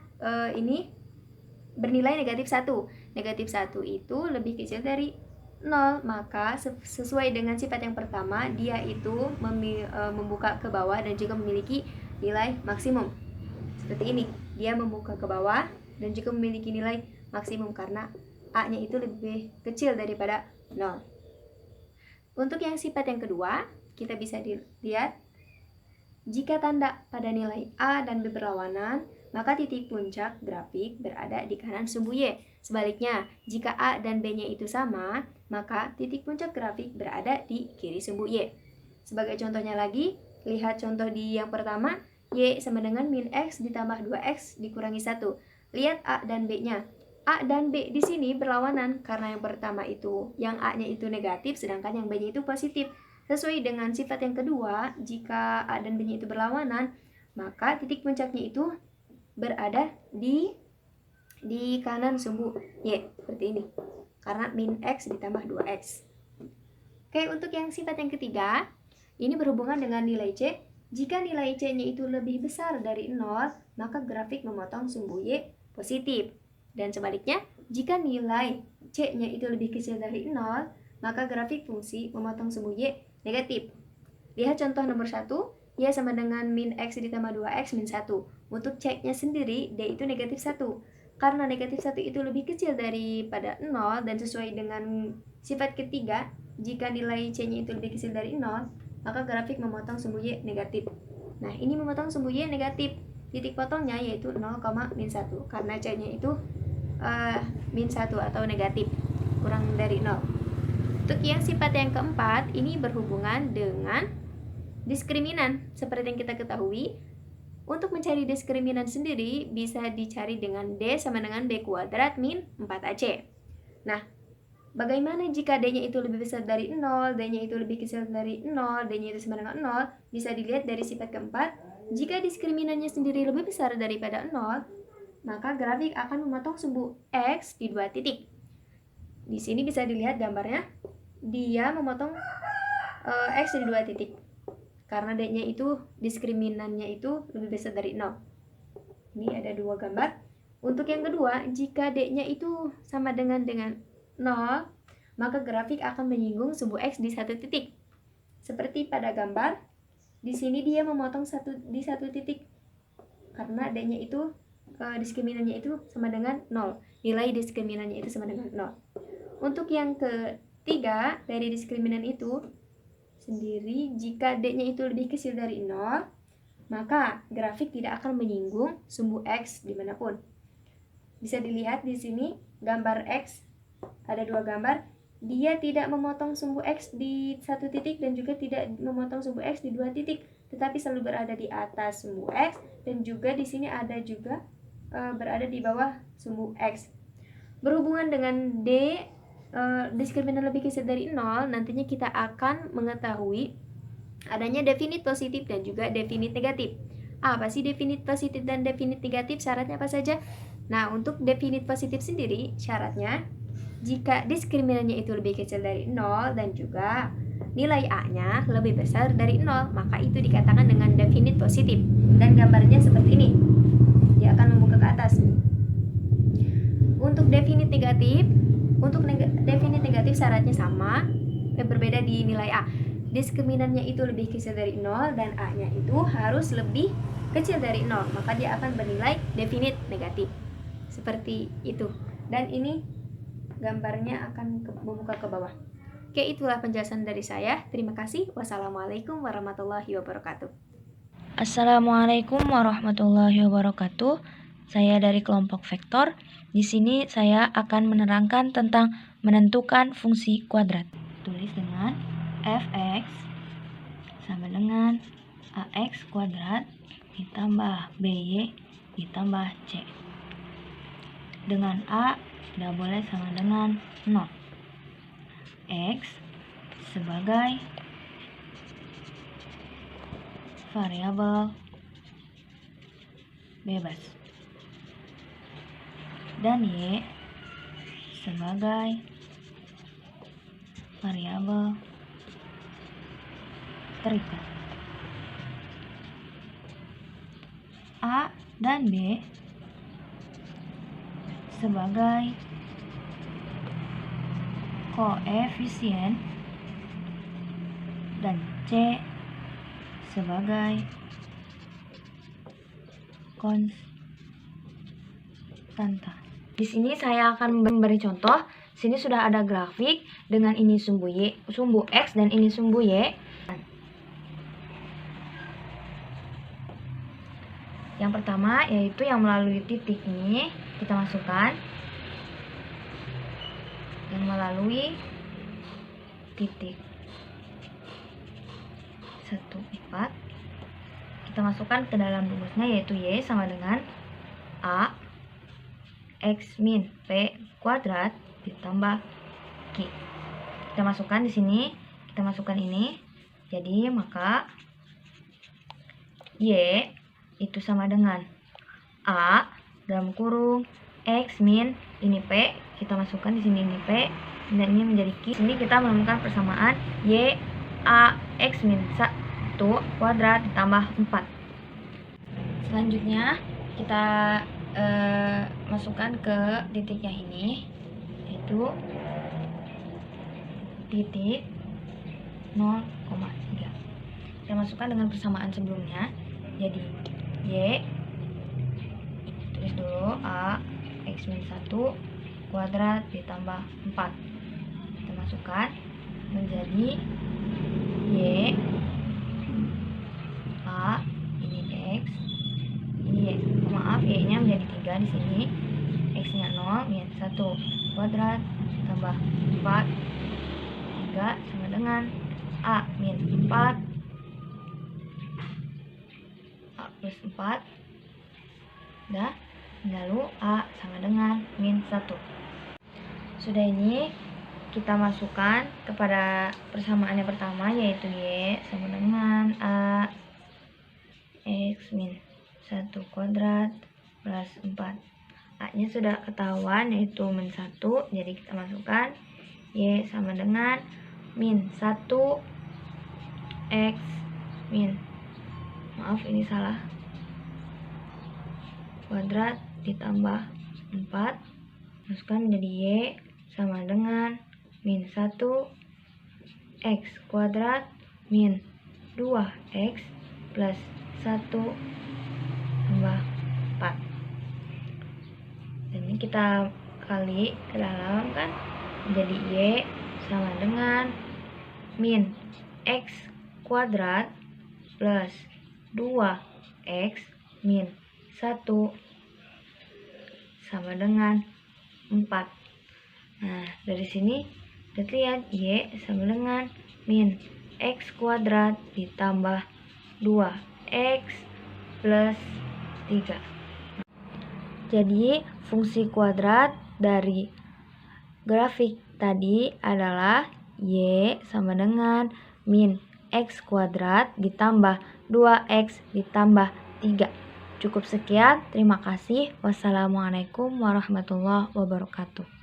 ini bernilai negatif 1. Negatif 1 itu lebih kecil dari 0, maka sesuai dengan sifat yang pertama, dia itu membuka ke bawah dan juga memiliki nilai maksimum. Seperti ini, dia membuka ke bawah dan juga memiliki nilai maksimum karena A-nya itu lebih kecil daripada 0. Untuk yang sifat yang kedua, kita bisa dilihat jika tanda pada nilai A dan B berlawanan, maka titik puncak grafik berada di kanan sumbu Y. Sebaliknya, jika A dan B-nya itu sama, maka titik puncak grafik berada di kiri sumbu Y. Sebagai contohnya lagi, lihat contoh di yang pertama, Y sama dengan min X ditambah 2X dikurangi 1. Lihat A dan B-nya. A dan B di sini berlawanan karena yang pertama itu, yang A-nya itu negatif, sedangkan yang B-nya itu positif. Sesuai dengan sifat yang kedua, jika A dan B-nya itu berlawanan, maka titik puncaknya itu berada di kanan sumbu Y, seperti ini. Karena min X ditambah 2X. Oke, untuk yang sifat yang ketiga, ini berhubungan dengan nilai C. Jika nilai C-nya itu lebih besar dari 0, maka grafik memotong sumbu Y positif. Dan sebaliknya, jika nilai C-nya itu lebih kecil dari 0, maka grafik fungsi memotong sumbu Y negatif. Lihat contoh nomor 1, Y sama dengan min X ditambah 2X min 1. Untuk C-nya sendiri, D itu negatif 1. Karena negatif 1 itu lebih kecil daripada 0 dan sesuai dengan sifat ketiga, jika nilai C-nya itu lebih kecil dari 0, maka grafik memotong sumbu Y negatif. Nah, ini memotong sumbu Y negatif. Titik potongnya yaitu 0, min 1. Karena C-nya itu min 1 atau negatif, kurang dari 0. Untuk yang sifat yang keempat, ini berhubungan dengan diskriminan. Seperti yang kita ketahui, untuk mencari diskriminan sendiri bisa dicari dengan D sama dengan B kuadrat min 4AC. Nah, bagaimana jika D-nya itu lebih besar dari 0, D-nya itu lebih kecil dari 0, D-nya itu sama dengan 0? Bisa dilihat dari sifat keempat, jika diskriminannya sendiri lebih besar daripada 0, maka grafik akan memotong sumbu X di 2 titik. Di sini bisa dilihat gambarnya, dia memotong X di 2 titik. Karena D-nya itu, diskriminannya itu lebih besar dari 0. Ini ada 2 gambar. Untuk yang kedua, jika D-nya itu sama dengan 0, maka grafik akan menyinggung sumbu X di 1 titik. Seperti pada gambar, di sini dia memotong di 1 titik. Karena D-nya itu, diskriminannya itu sama dengan 0. Nilai diskriminannya itu sama dengan 0. Untuk yang ketiga, dari diskriminan itu sendiri, jika D-nya itu lebih kecil dari 0, maka grafik tidak akan menyinggung sumbu X dimanapun. Bisa dilihat di sini, gambar X, ada 2 gambar, dia tidak memotong sumbu X di 1 titik dan juga tidak memotong sumbu X di 2 titik, tetapi selalu berada di atas sumbu X, dan juga di sini ada juga berada di bawah sumbu X. Berhubungan dengan D, diskriminan lebih kecil dari 0, nantinya kita akan mengetahui adanya definit positif dan juga definit negatif. Apa sih definit positif dan definit negatif? Syaratnya apa saja? Nah, untuk definit positif sendiri, syaratnya jika diskriminannya itu lebih kecil dari 0 dan juga nilai A-nya lebih besar dari 0, maka itu dikatakan dengan definit positif. Dan gambarnya seperti ini. Dia akan membuka ke atas. Untuk definit negatif, definit negatif syaratnya sama, berbeda di nilai A. Diskriminannya itu lebih kecil dari 0 dan A-nya itu harus lebih kecil dari 0, maka dia akan bernilai definit negatif. Seperti itu. Dan ini gambarnya akan membuka ke bawah. Oke, itulah penjelasan dari saya. Terima kasih. Wassalamualaikum warahmatullahi wabarakatuh. Assalamualaikum warahmatullahi wabarakatuh. Saya dari kelompok vektor. Di sini saya akan menerangkan tentang menentukan fungsi kuadrat. Tulis dengan fx sama dengan ax kuadrat ditambah by ditambah c. Dengan a tidak boleh sama dengan 0. X sebagai variabel bebas dan Y sebagai variabel terikat. A dan B sebagai koefisien dan C sebagai konstanta. Di sini saya akan memberi contoh. Sini sudah ada grafik dengan ini sumbu X dan ini sumbu Y. Yang pertama yaitu yang melalui titik ini, kita masukkan yang melalui titik 1, 4. Kita masukkan ke dalam rumusnya, yaitu Y sama dengan A X min P kuadrat ditambah Q. Kita masukkan di sini, kita masukkan ini. Jadi maka Y itu sama dengan A dalam kurung X min ini P, kita masukkan di sini ini P dan ini menjadi Q. Sini kita menemukan persamaan Y A X min 1 kuadrat ditambah 4. Selanjutnya kita masukkan ke titik yang ini, yaitu titik 0,3. Kita masukkan dengan persamaan sebelumnya, jadi Y, tulis dulu A X min 1 kuadrat ditambah 4. Kita masukkan menjadi Y A, ini X, ini Y. Maaf, Y nya menjadi 3 di sini, X nya 0, min 1 kuadrat tambah 4, 3 sama dengan A min 4, A plus 4, dah, lalu A sama dengan min 1. Sudah, ini kita masukkan kepada persamaan yang pertama, yaitu Y sama dengan A X min 1 kuadrat plus 4. A nya sudah ketahuan, yaitu min 1, jadi kita masukkan Y sama dengan min 1 X min, maaf ini salah, kuadrat ditambah 4, masukkan menjadi Y sama dengan min 1 X kuadrat min 2X plus 1 tambah 4. Dan ini kita kali ke dalam kan, menjadi Y sama dengan min X kuadrat plus 2X min 1 sama dengan 4. Nah, dari sini kita lihat Y sama dengan min X kuadrat ditambah 2X plus 3. Jadi fungsi kuadrat dari grafik tadi adalah Y sama dengan min X kuadrat ditambah 2X ditambah 3. Cukup sekian, terima kasih. Wassalamualaikum warahmatullahi wabarakatuh.